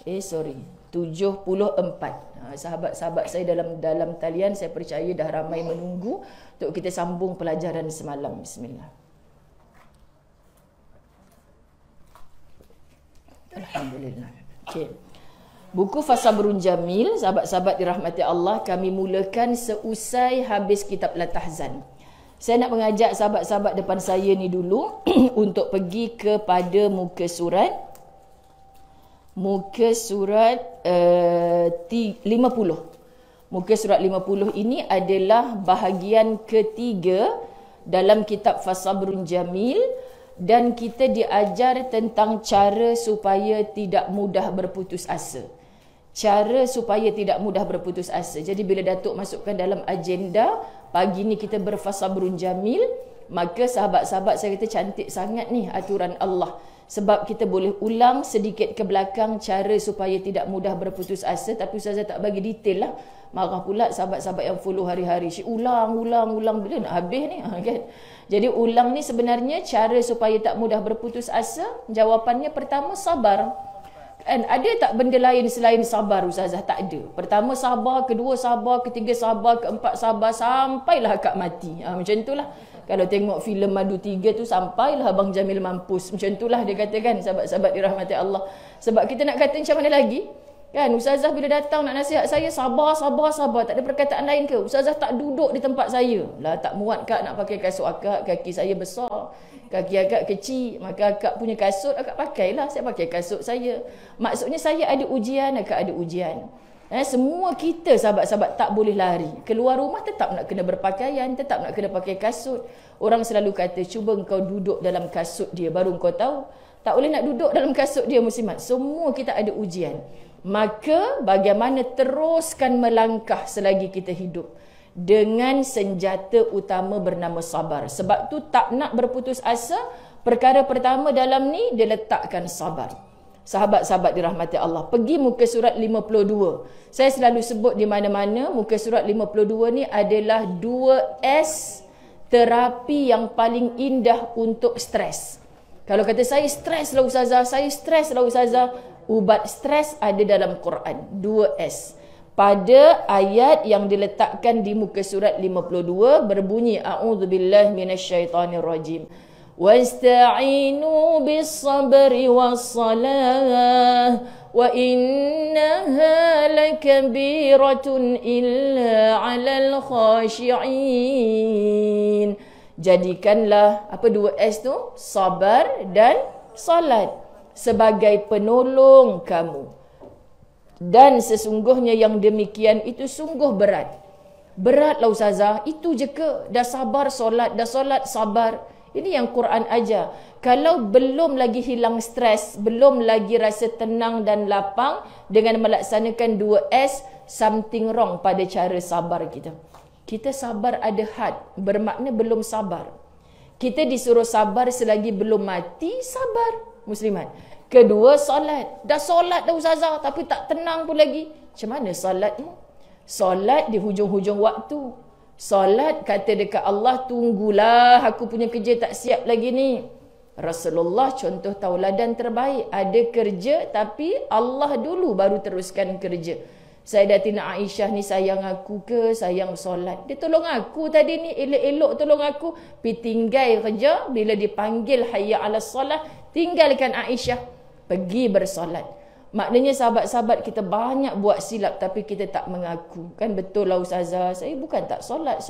74. Sahabat-sahabat saya dalam talian, saya percaya dah ramai menunggu untuk kita sambung pelajaran semalam. Bismillah. Alhamdulillah. Okey. Buku Fasabrun Jamil, sahabat-sahabat dirahmati Allah, kami mulakan seusai habis kitab Al-Tahzan. Saya nak mengajak sahabat-sahabat depan saya ni dulu untuk pergi kepada muka surat 50. Muka surat 50 ini adalah bahagian ketiga dalam kitab Fasabrun Jamil, dan kita diajar tentang cara supaya tidak mudah berputus asa. Cara supaya tidak mudah berputus asa. Jadi bila Datuk masukkan dalam agenda, pagi ni kita berfasabrun jamil, maka sahabat-sahabat saya kata cantik sangat ni aturan Allah. Sebab kita boleh ulang sedikit ke belakang cara supaya tidak mudah berputus asa. Tapi Ustazah tak bagi detail lah. Marah pula sahabat-sahabat yang follow hari-hari. Ulang. Bila nak habis ni? Kan? Jadi ulang ni sebenarnya cara supaya tak mudah berputus asa. Jawapannya pertama, sabar. And ada tak benda lain selain sabar Ustazah? Tak ada. Pertama sabar, kedua sabar, ketiga sabar, keempat sabar, sampailah akak mati. Macam itulah. Kalau tengok filem Madu 3 tu, sampailah Abang Jamil mampus. Macam itulah dia katakan, sahabat-sahabat dirahmati Allah. Sebab kita nak kata macam mana lagi? Kan Ustazah bila datang nak nasihat saya, sabar. Tak ada perkataan lain ke? Ustazah tak duduk di tempat saya. Lah tak muat kak nak pakai kasut akak, kaki saya besar. Kaki akak kecil, maka akak punya kasut akak pakailah. Saya pakai kasut saya. Maksudnya saya ada ujian, akak ada ujian. Semua kita sahabat-sahabat tak boleh lari. Keluar rumah tetap nak kena berpakaian, tetap nak kena pakai kasut. Orang selalu kata, cuba engkau duduk dalam kasut dia, baru engkau tahu. Tak boleh nak duduk dalam kasut dia, muslimat. Semua kita ada ujian. Maka bagaimana teruskan melangkah selagi kita hidup? Dengan senjata utama bernama sabar. Sebab tu tak nak berputus asa. Perkara pertama dalam ni, dia letakkan sabar. Sahabat-sahabat dirahmati Allah, pergi muka surat 52. Saya selalu sebut di mana-mana, muka surat 52 ni adalah 2S terapi yang paling indah untuk stres. Kalau kata saya stres lah ustazah, saya stres lah ustazah, ubat stres ada dalam Quran, 2S. Pada ayat yang diletakkan di muka surat 52 berbunyi, a'udzubillahi minasyaitonirrajim. Wasta'inu bis-sabri was-salah wa innaha lakabiratun illa 'alal khashi'in. Jadikanlah apa 2S tu? Sabar dan salat sebagai penolong kamu. Dan sesungguhnya yang demikian itu sungguh berat. Beratlah ustazah, itu je ke? Dah sabar solat, dah solat sabar. Ini yang Quran ajar. Kalau belum lagi hilang stres, belum lagi rasa tenang dan lapang dengan melaksanakan 2S, something wrong pada cara sabar kita. Kita sabar ada had, bermakna belum sabar. Kita disuruh sabar selagi belum mati, sabar. Muslimat. Kedua, solat. Dah solat dah ustazah, tapi tak tenang pun lagi. Macam mana solatmu? Solat di hujung-hujung waktu. Solat kata dekat Allah, tunggulah aku punya kerja tak siap lagi ni. Rasulullah contoh tauladan terbaik. Ada kerja tapi Allah dulu baru teruskan kerja. Sayyidatina Aisyah ni sayang aku ke sayang solat? Dia tolong aku tadi ni, elok-elok tolong aku. Pergi tinggal kerja, bila dipanggil hayya ala solat, tinggalkan Aisyah, pergi bersolat. Maknanya sahabat-sahabat kita banyak buat silap tapi kita tak mengaku. Kan betul lah ustazah, saya bukan tak solat.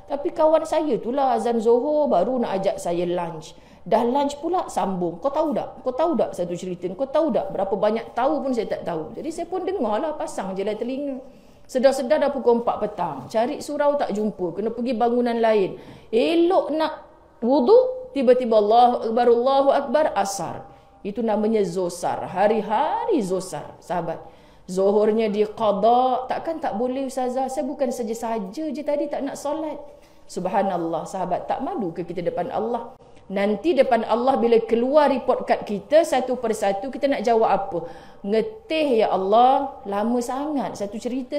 Tapi kawan saya tu lah azan Zohor baru nak ajak saya lunch. Dah lunch pula sambung. Kau tahu tak satu cerita? Kau tahu tak? Berapa banyak tahu pun saya tak tahu. Jadi saya pun dengar lah, pasang je lah telinga. Sedar-sedar dah pukul 4 petang. Cari surau tak jumpa. Kena pergi bangunan lain. Elok nak wuduk, tiba-tiba Allahu Akbar, asar. Itu namanya zosar. Hari-hari zosar, sahabat. Zohornya dia qada. Takkan tak boleh ustazah? Saya bukan saja-saja je tadi tak nak solat. Subhanallah, sahabat. Tak malu ke kita depan Allah? Nanti depan Allah bila keluar report kad kita satu persatu, kita nak jawab apa? Ngetih ya Allah, lama sangat. Satu cerita.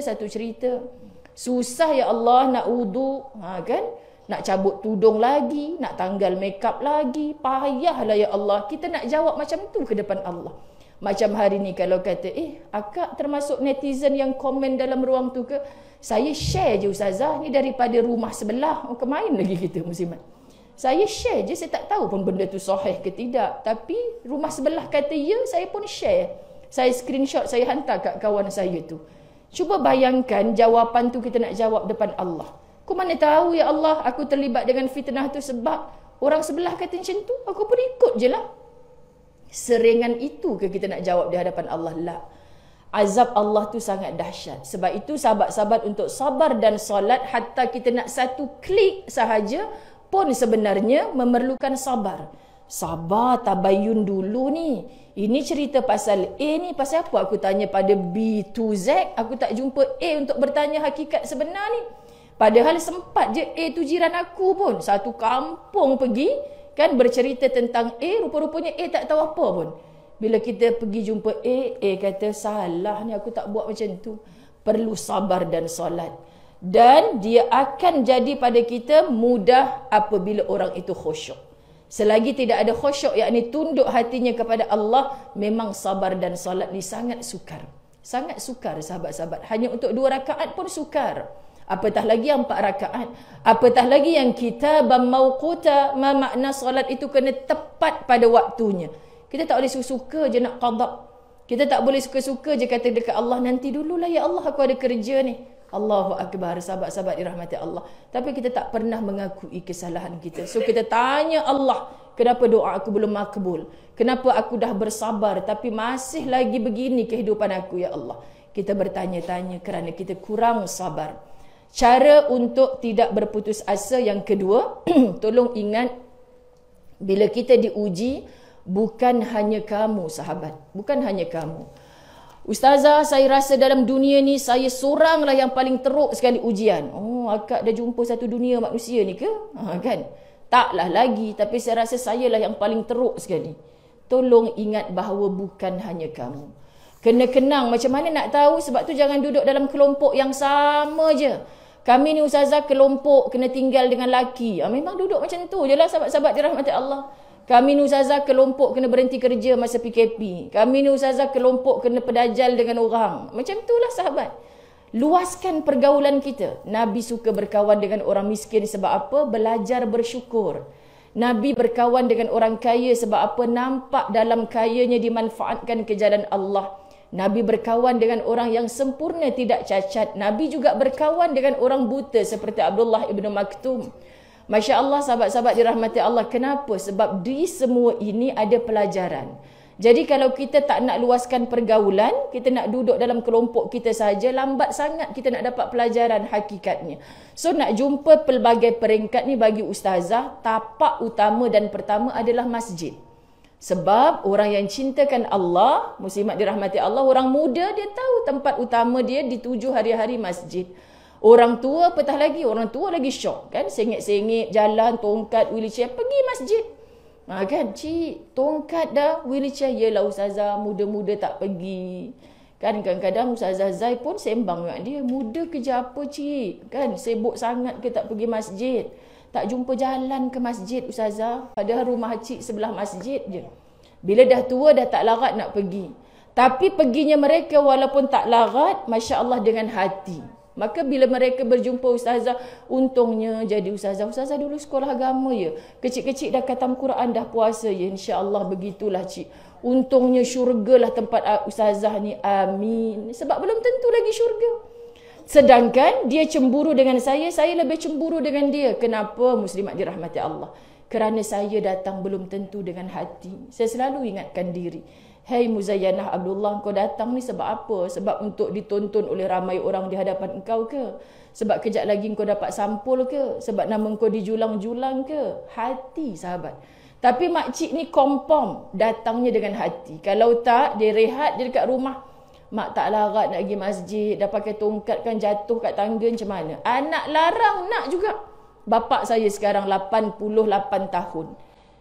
Susah ya Allah nak wuduk. Kan? Nak cabut tudung lagi, nak tanggal makeup lagi, payahlah ya Allah. Kita nak jawab macam tu ke depan Allah. Macam hari ni kalau kata, akak termasuk netizen yang komen dalam ruang tu ke? Saya share je ustazah, ni daripada rumah sebelah. Kemain lagi kita muslimat. Saya share je, saya tak tahu pun benda tu sahih ke tidak. Tapi rumah sebelah kata ya, saya pun share. Saya screenshot, saya hantar kat kawan saya tu. Cuba bayangkan jawapan tu kita nak jawab depan Allah. Aku mana tahu ya Allah, aku terlibat dengan fitnah tu sebab orang sebelah kata macam tu, aku pun ikut je lah. Seringan itu ke kita nak jawab di hadapan Allah? La. Azab Allah tu sangat dahsyat. Sebab itu sahabat-sahabat untuk sabar dan solat, hatta kita nak satu klik sahaja pun sebenarnya memerlukan sabar. Sabar, tabayun dulu ni. Ini cerita pasal A ni, pasal apa aku tanya pada B to Z, aku tak jumpa A untuk bertanya hakikat sebenar ni. Padahal sempat je A tu jiran aku pun. Satu kampung pergi, kan bercerita tentang A, rupa-rupanya A tak tahu apa pun. Bila kita pergi jumpa A kata, salah ni aku tak buat macam tu. Perlu sabar dan solat. Dan dia akan jadi pada kita mudah apabila orang itu khusyuk. Selagi tidak ada khusyuk, yakni tunduk hatinya kepada Allah, memang sabar dan solat ni sangat sukar. Sangat sukar sahabat-sahabat. Hanya untuk 2 rakaat pun sukar. Apatah lagi yang 4 rakaat. Apatah lagi yang kitaban mawquta. Makna solat itu kena tepat pada waktunya. Kita tak boleh suka-suka je nak qada. Kita tak boleh suka-suka je kata dekat Allah, nanti dululah ya Allah, aku ada kerja ni. Allahu Akbar, sahabat-sahabat dirahmati Allah. Tapi kita tak pernah mengakui kesalahan kita. So kita tanya Allah, kenapa doa aku belum makbul? Kenapa aku dah bersabar tapi masih lagi begini kehidupan aku ya Allah? kita bertanya-tanya kerana kita kurang sabar. Cara untuk tidak berputus asa yang kedua, tolong ingat, bila kita diuji, bukan hanya kamu sahabat, bukan hanya kamu. Ustazah, saya rasa dalam dunia ni saya seoranglah yang paling teruk sekali ujian. Oh, akak dah jumpa satu dunia manusia ni ke? Kan? Taklah lagi, tapi saya rasa sayalah yang paling teruk sekali. Tolong ingat bahawa bukan hanya kamu. Kena kenang macam mana nak tahu, sebab tu jangan duduk dalam kelompok yang sama je. Kami ni ustazah kelompok kena tinggal dengan laki. Memang duduk macam tu je lah sahabat-sahabat dirahmati Allah. Kami ni ustazah kelompok kena berhenti kerja masa PKP. Kami ni ustazah kelompok kena pedajal dengan orang. Macam itulah sahabat. Luaskan pergaulan kita. Nabi suka berkawan dengan orang miskin sebab apa? Belajar bersyukur. Nabi berkawan dengan orang kaya sebab apa? Nampak dalam kayanya dimanfaatkan ke jalan Allah. Nabi berkawan dengan orang yang sempurna tidak cacat. Nabi juga berkawan dengan orang buta seperti Abdullah ibn Maktum. Masya Allah sahabat-sahabat dirahmati Allah. Kenapa? Sebab di semua ini ada pelajaran. Jadi kalau kita tak nak luaskan pergaulan, kita nak duduk dalam kelompok kita saja, lambat sangat kita nak dapat pelajaran hakikatnya. So nak jumpa pelbagai peringkat ni bagi ustazah, tapak utama dan pertama adalah masjid. Sebab orang yang cintakan Allah, muslimat dirahmati Allah, orang muda dia tahu tempat utama dia dituju hari-hari masjid. Orang tua petah lagi, orang tua lagi syok kan, sengit-sengit jalan, tongkat, wheelchair, pergi masjid. Kan, cik, tongkat dah, wheelchair, yelah ustazah, muda-muda tak pergi. Kan kadang-kadang ustazah Zai pun sembang dengan dia, muda kerja apa cik? Kan sibuk sangat ke tak pergi masjid? Tak jumpa jalan ke masjid ustazah, padahal rumah cik sebelah masjid je. Bila dah tua dah tak larat nak pergi. Tapi perginya mereka walaupun tak larat, Masya Allah dengan hati. Maka bila mereka berjumpa ustazah, untungnya jadi ustazah. Ustazah dulu sekolah agama ya. Kecil-kecil dah khatam Quran, dah puasa ya. InsyaAllah begitulah cik. Untungnya syurgalah tempat ustazah ni. Amin. Sebab belum tentu lagi syurga. Sedangkan dia cemburu dengan saya lebih cemburu dengan dia. Kenapa muslimat dirahmati Allah? Kerana saya datang belum tentu dengan hati. Saya selalu ingatkan diri. Hai Muzayyanah Abdullah, kau datang ni sebab apa? Sebab untuk ditonton oleh ramai orang di hadapan engkau ke? Sebab kejap lagi kau dapat sampul ke? Sebab nama kau dijulang-julang ke? Hati sahabat. Tapi makcik ni kompom datangnya dengan hati. Kalau tak, dia rehat je dekat rumah. Mak tak larat nak pergi masjid, dah pakai tongkat kan jatuh kat tangga macam mana? Anak larang nak juga. Bapak saya sekarang 88 tahun.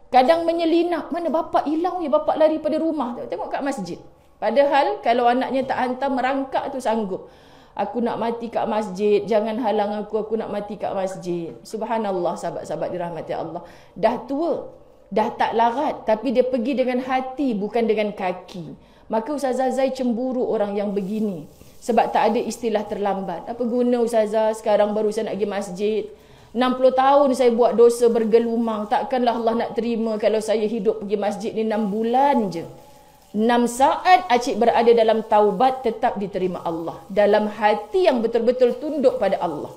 Kadang menyelinap, mana bapak hilang ya, bapak lari pada rumah, tengok kat masjid. Padahal kalau anaknya tak hantar merangkak tu sanggup. Aku nak mati kat masjid, jangan halang aku nak mati kat masjid. Subhanallah sahabat-sahabat dirahmati Allah. Dah tua, dah tak larat, tapi dia pergi dengan hati bukan dengan kaki. Maka Ustazah Zai cemburu orang yang begini. Sebab tak ada istilah terlambat. Apa guna Ustazah sekarang baru saya nak pergi masjid? 60 tahun saya buat dosa bergelumang. Takkanlah Allah nak terima kalau saya hidup pergi masjid ni 6 bulan je. 6 saat acik berada dalam taubat tetap diterima Allah. Dalam hati yang betul-betul tunduk pada Allah.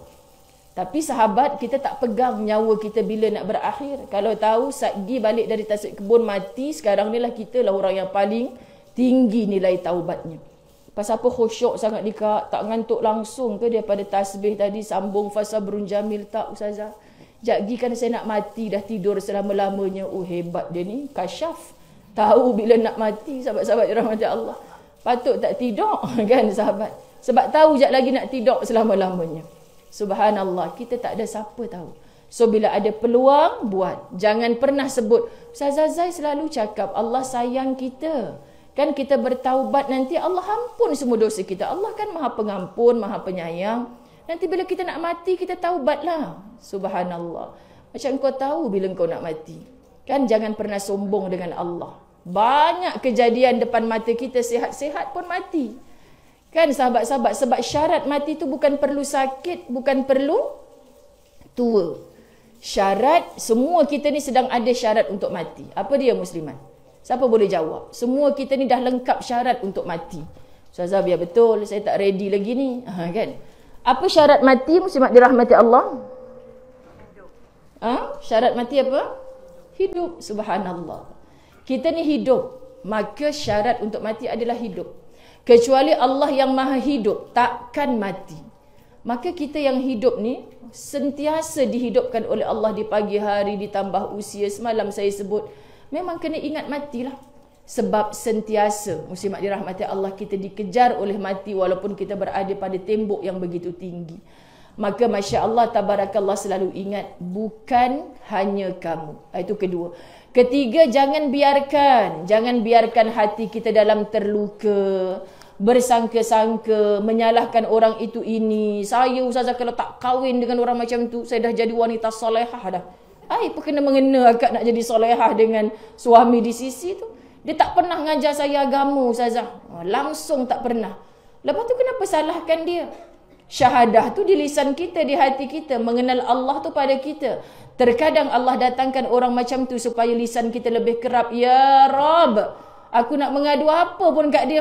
Tapi sahabat, kita tak pegang nyawa kita bila nak berakhir. Kalau tahu Sa'di balik dari tasik kebun mati, sekarang ni lah kita lah orang yang paling tinggi nilai taubatnya. Pasal apa khusyuk sangat dikak, tak ngantuk langsung ke daripada tasbih tadi, sambung fasabrun jamil tak ustazah. Sekejap lagi kan saya nak mati, dah tidur selama-lamanya. Oh hebat dia ni, kasyaf. Tahu bila nak mati, sahabat-sahabat dirahmati Allah. Patut tak tidur kan sahabat. Sebab tahu sekejap lagi nak tidur selama-lamanya. Subhanallah, kita tak ada siapa tahu. So bila ada peluang, buat. Jangan pernah sebut. Ustazah Zai selalu cakap, Allah sayang kita. Kan kita bertaubat nanti Allah ampun semua dosa kita. Allah kan maha pengampun, maha penyayang. Nanti bila kita nak mati, kita taubatlah. Subhanallah. Macam kau tahu bila kau nak mati. Kan jangan pernah sombong dengan Allah. Banyak kejadian depan mata kita, sihat-sihat pun mati. Kan sahabat-sahabat, sebab syarat mati tu bukan perlu sakit, bukan perlu tua. Syarat, semua kita ni sedang ada syarat untuk mati. Apa dia muslimat? Siapa boleh jawab? Semua kita ni dah lengkap syarat untuk mati. Ustazah biar betul, saya tak ready lagi ni. Kan? Apa syarat mati muslimat dirahmati Allah? Syarat mati apa? Hidup. Subhanallah. Kita ni hidup. Maka syarat untuk mati adalah hidup. Kecuali Allah yang maha hidup takkan mati. Maka kita yang hidup ni sentiasa dihidupkan oleh Allah di pagi hari, ditambah usia. Semalam saya sebut, memang kena ingat matilah. Sebab sentiasa, muslimat dirahmati Allah, kita dikejar oleh mati walaupun kita berada pada tembok yang begitu tinggi. Maka Masya Allah, tabarakallah, selalu ingat, bukan hanya kamu. Itu kedua. Ketiga, jangan biarkan hati kita dalam terluka, bersangka-sangka, menyalahkan orang itu ini. Saya ustazah kalau tak kahwin dengan orang macam tu, saya dah jadi wanita solehah dah. Apa kena mengena akak nak jadi solehah dengan suami di sisi tu? Dia tak pernah ngajar saya agama ustazah. Langsung tak pernah. Lepas tu kenapa salahkan dia? Syahadah tu di lisan kita, di hati kita. Mengenal Allah tu pada kita. Terkadang Allah datangkan orang macam tu supaya lisan kita lebih kerap. Ya Rab, aku nak mengadu apa pun kat dia.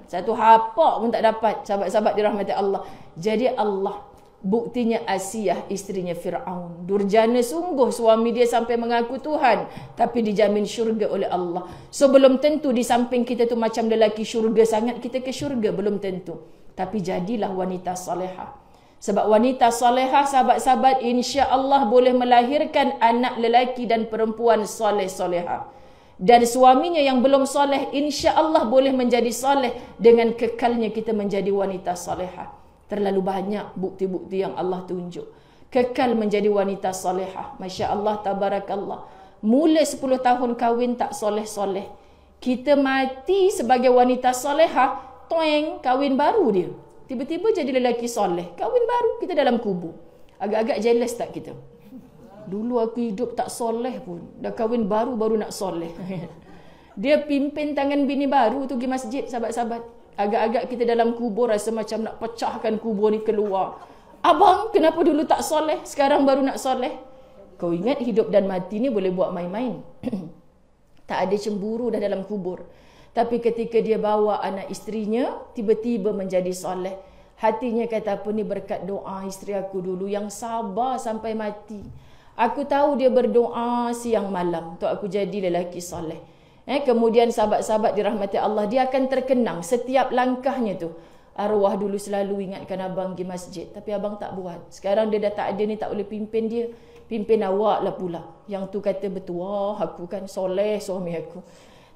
Satu hapak pun tak dapat. Sahabat-sahabat dirahmati Allah. Jadi Allah, buktinya Asiyah, isterinya Fir'aun. Durjana sungguh suami dia sampai mengaku Tuhan. Tapi dijamin syurga oleh Allah. So belum tentu di samping kita tu macam lelaki syurga sangat, kita ke syurga. Belum tentu. Tapi jadilah wanita salihah. Sebab wanita salihah, sahabat-sahabat, insya Allah boleh melahirkan anak lelaki dan perempuan soleh-solehah. Dan suaminya yang belum soleh, insya Allah boleh menjadi soleh dengan kekalnya kita menjadi wanita salihah. Terlalu banyak bukti-bukti yang Allah tunjuk. Kekal menjadi wanita salihah. Masya Allah, tabarakallah. Mula 10 tahun kahwin tak soleh-soleh. Kita mati sebagai wanita salihah, toeng, kahwin baru dia. Tiba-tiba jadi lelaki soleh. Kahwin baru, kita dalam kubur. Agak-agak jealous tak kita? Dulu aku hidup tak soleh pun. Dah kahwin baru nak soleh. Dia pimpin tangan bini baru tu pergi masjid, sahabat-sahabat. Agak-agak kita dalam kubur rasa macam nak pecahkan kubur ni keluar. Abang, kenapa dulu tak soleh? Sekarang baru nak soleh? Kau ingat hidup dan mati ni boleh buat main-main. Tak ada cemburu dah dalam kubur. Tapi ketika dia bawa anak isterinya, tiba-tiba menjadi soleh. Hatinya kata apa ni, berkat doa isteri aku dulu yang sabar sampai mati. Aku tahu dia berdoa siang malam untuk aku jadi lelaki soleh. Kemudian sahabat-sahabat dirahmati Allah, dia akan terkenang setiap langkahnya tu. Arwah dulu selalu ingatkan abang pergi masjid, tapi abang tak buat. Sekarang dia dah tak ada ni, tak boleh pimpin dia. Pimpin awak lah pula. Yang tu kata betul, aku kan soleh suami aku.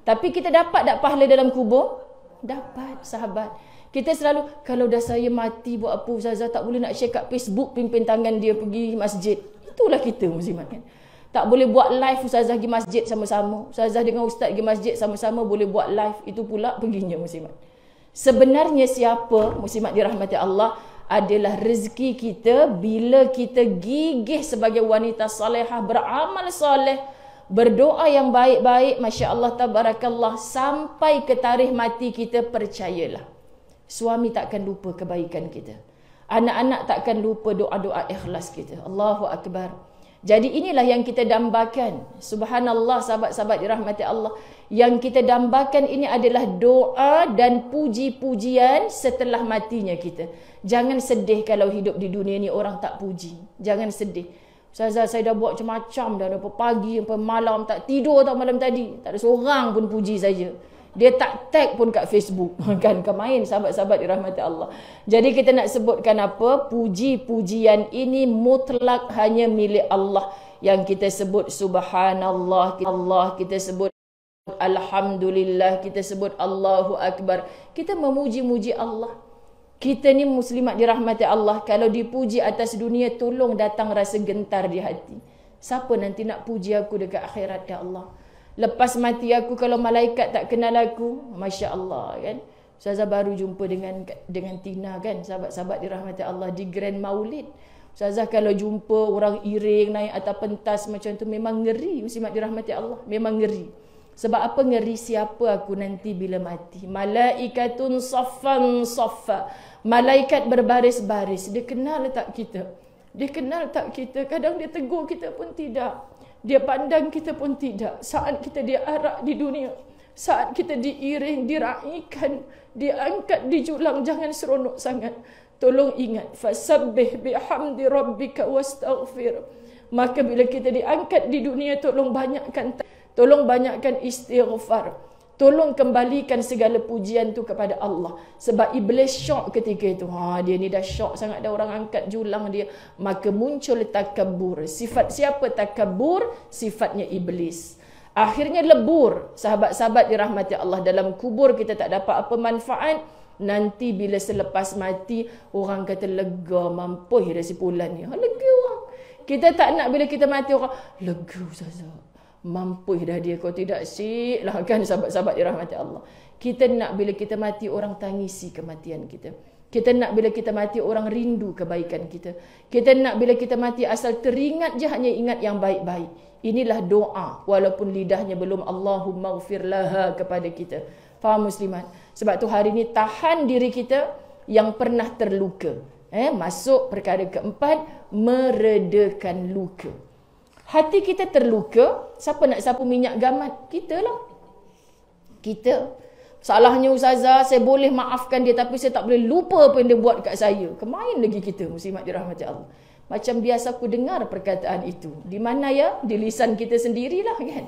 Tapi kita dapat tak pahala dalam kubur? Dapat, sahabat. Kita selalu, kalau dah saya mati buat apa ustazah, tak boleh nak share kat Facebook pimpin tangan dia pergi masjid. Itulah kita muslimat kan. Tak boleh buat live ustazah pergi masjid sama-sama. Ustazah dengan ustaz pergi masjid sama-sama boleh buat live. Itu pula perginya muslimat. Sebenarnya siapa muslimat dirahmati Allah adalah rezeki kita bila kita gigih sebagai wanita salihah, beramal soleh, berdoa yang baik-baik, Masya Allah, tabarakallah, sampai ke tarikh mati kita. Percayalah, suami takkan lupa kebaikan kita. Anak-anak takkan lupa doa-doa ikhlas kita. Allahu Akbar. Jadi inilah yang kita dambakan. Subhanallah, sahabat-sahabat dirahmati Allah. Yang kita dambakan ini adalah doa dan puji-pujian setelah matinya kita. Jangan sedih kalau hidup di dunia ni orang tak puji. Jangan sedih. Ustazah, saya dah buat macam-macam dah. Dari pagi sampai malam, tak tidur tau malam tadi. Tak ada seorang pun puji saya. Dia tak tag pun kat Facebook. Kan main, sahabat-sahabat dirahmati Allah. Jadi kita nak sebutkan apa? Puji-pujian ini mutlak hanya milik Allah. Yang kita sebut subhanallah, kita sebut alhamdulillah, kita sebut Allahu Akbar. Kita memuji-muji Allah. Kita ni muslimat dirahmati Allah. Kalau dipuji atas dunia, tolong datang rasa gentar di hati. Siapa nanti nak puji aku dekat akhirat, ya Allah? Lepas mati aku, kalau malaikat tak kenal aku, Masya Allah kan. Ustazah baru jumpa dengan Tina kan, sahabat-sahabat dirahmati Allah, di Grand Maulid. Ustazah kalau jumpa orang iring naik atas pentas macam tu, memang ngeri. Muslimat dirahmati Allah, memang ngeri. Sebab apa ngeri? Siapa aku nanti bila mati? Malaikatun saffan saffa. Malaikat berbaris-baris. Dia kenal tak kita? Dia kenal tak kita? Kadang dia tegur kita pun tidak. Dia pandang kita pun tidak. Saat kita diarak di dunia, saat kita diiring, diraikan, diangkat, dijulang, jangan seronok sangat. Tolong ingat, fasabbih bihamdi rabbika wastaghfir. Maka bila kita diangkat di dunia, tolong banyakkan istighfar. Tolong kembalikan segala pujian tu kepada Allah. Sebab iblis syok ketika itu. Dia ni dah syok sangat, dah orang angkat julang dia. Maka muncul takabur. Sifat siapa takabur? Sifatnya iblis. Akhirnya lebur. Sahabat-sahabat dirahmati Allah, dalam kubur kita tak dapat apa manfaat. Nanti bila selepas mati, orang kata lega, mampu dah si pulan ni. Lega orang. Kita tak nak bila kita mati orang, lega Ustazah, mampu dah dia, kau tidak syik lah kan sahabat-sahabat dirahmati Allah. Kita nak bila kita mati orang tangisi kematian kita. Kita nak bila kita mati orang rindu kebaikan kita. Kita nak bila kita mati asal teringat je hanya ingat yang baik-baik. Inilah doa walaupun lidahnya belum Allahumma ghfir laha kepada kita. Faham muslimat? Sebab tu hari ni tahan diri kita yang pernah terluka. Masuk perkara keempat, meredakan luka. Hati kita terluka, siapa nak sapu minyak gamat? Kita lah. Kita. Salahnya Ustazah, saya boleh maafkan dia tapi saya tak boleh lupa apa yang dia buat kat saya. Kemain lagi kita, muslimat dirahmati Allah. Macam biasa aku dengar perkataan itu. Di mana ya? Di lisan kita sendirilah kan.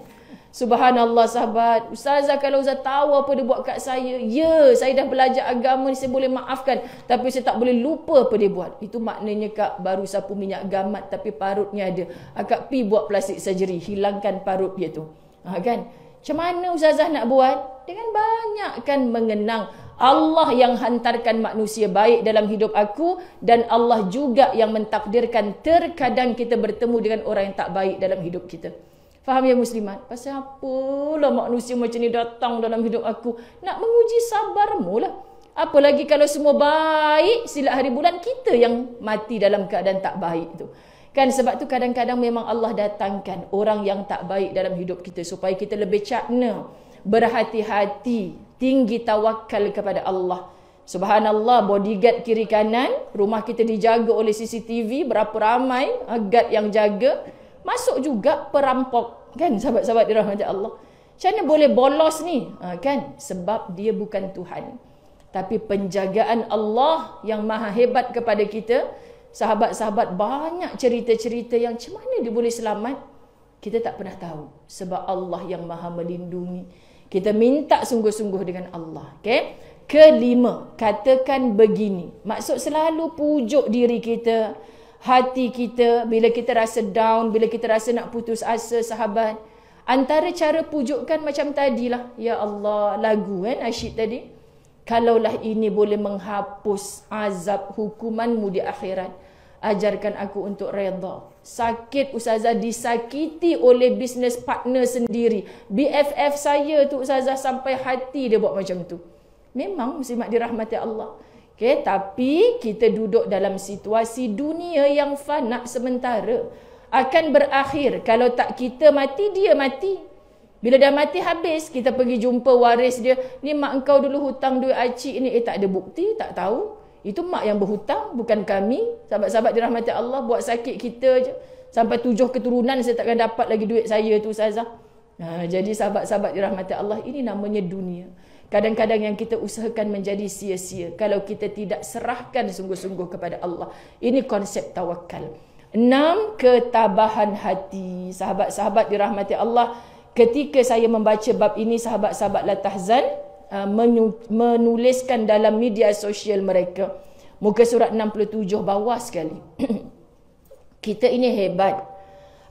Subhanallah sahabat. Ustazah, kalau Ustazah tahu apa dia buat kat saya. Ya, saya dah belajar agama ni, saya boleh maafkan. Tapi saya tak boleh lupa apa dia buat. Itu maknanya Kak baru sapu minyak gamat tapi parutnya ada. Akak pi buat plastik surgery. Hilangkan parut dia tu. Kan? Macam mana Ustazah nak buat? Dengan banyakkan mengenang Allah yang hantarkan manusia baik dalam hidup aku. Dan Allah juga yang mentakdirkan terkadang kita bertemu dengan orang yang tak baik dalam hidup kita. Faham ya muslimat? Pasal apalah manusia macam ni datang dalam hidup aku. Nak menguji sabarmu lah. Apalagi kalau semua baik, silat hari bulan kita yang mati dalam keadaan tak baik tu. Kan sebab tu kadang-kadang memang Allah datangkan orang yang tak baik dalam hidup kita. Supaya kita lebih cakna, berhati-hati, tinggi tawakal kepada Allah. Subhanallah, bodyguard kiri kanan, rumah kita dijaga oleh CCTV, berapa ramai guard yang jaga. Masuk juga perampok, kan sahabat-sahabat dirahmati Allah. Macam mana boleh bolos ni? Kan? Sebab dia bukan Tuhan. Tapi penjagaan Allah yang maha hebat kepada kita. Sahabat-sahabat banyak cerita-cerita yang macam mana dia boleh selamat. Kita tak pernah tahu. Sebab Allah yang maha melindungi. Kita minta sungguh-sungguh dengan Allah. Okay? Kelima, katakan begini. Maksud selalu pujuk diri kita. Hati kita, bila kita rasa down, bila kita rasa nak putus asa sahabat. Antara cara pujukan macam tadilah. Ya Allah, lagu kan, nasyid tadi. Kalaulah ini boleh menghapus azab hukumanmu di akhirat. Ajarkan aku untuk redha. Sakit Ustazah disakiti oleh business partner sendiri. BFF saya tu Ustazah sampai hati dia buat macam tu. Memang muslimat dirahmati Allah. Okay, tapi kita duduk dalam situasi dunia yang fana sementara. Akan berakhir. Kalau tak kita mati, dia mati. Bila dah mati habis, kita pergi jumpa waris dia. Ni mak engkau dulu hutang duit acik ni. Tak ada bukti, tak tahu. Itu mak yang berhutang, bukan kami. Sahabat-sahabat dirahmati Allah, buat sakit kita je. Sampai 7 keturunan saya takkan dapat lagi duit saya tu Ustazah. Jadi sahabat-sahabat dirahmati Allah, ini namanya dunia. Kadang-kadang yang kita usahakan menjadi sia-sia kalau kita tidak serahkan sungguh-sungguh kepada Allah. Ini konsep tawakal. 6, ketabahan hati. Sahabat-sahabat dirahmati Allah, ketika saya membaca bab ini, sahabat-sahabat la tahzan menuliskan dalam media sosial mereka. Muka surat 67 bawah sekali. Kita ini hebat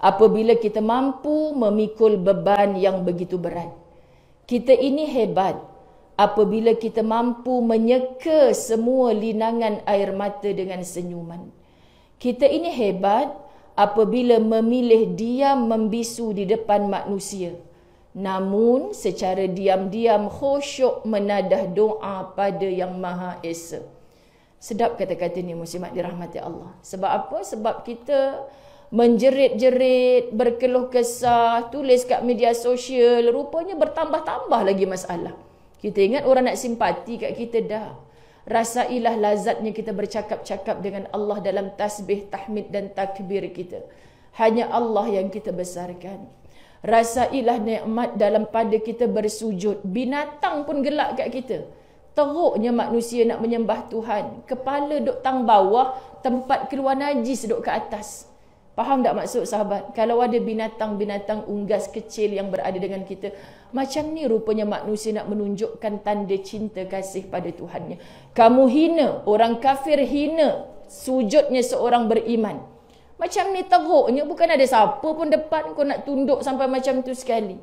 apabila kita mampu memikul beban yang begitu berat. Kita ini hebat apabila kita mampu menyeka semua linangan air mata dengan senyuman. Kita ini hebat apabila memilih diam membisu di depan manusia. Namun secara diam-diam khusyuk menadah doa pada Yang Maha Esa. Sedap kata-kata ni muslimat dirahmati Allah. Sebab apa? Sebab kita menjerit-jerit, berkeluh kesah, tulis kat media sosial, rupanya bertambah-tambah lagi masalah. Kita ingat orang nak simpati kat kita dah. Rasailah lazatnya kita bercakap-cakap dengan Allah dalam tasbih, tahmid dan takbir kita. Hanya Allah yang kita besarkan. Rasailah nikmat dalam pada kita bersujud. Binatang pun gelak kat kita. Teruknya manusia nak menyembah Tuhan. Kepala duk tang bawah, tempat keluar najis duk ke atas. Faham tak maksud sahabat? Kalau ada binatang-binatang unggas kecil yang berada dengan kita, macam ni rupanya manusia nak menunjukkan tanda cinta kasih pada Tuhannya. Kamu hina, orang kafir hina sujudnya seorang beriman. Macam ni teruknya, bukan ada siapa pun depan kau nak tunduk sampai macam tu sekali.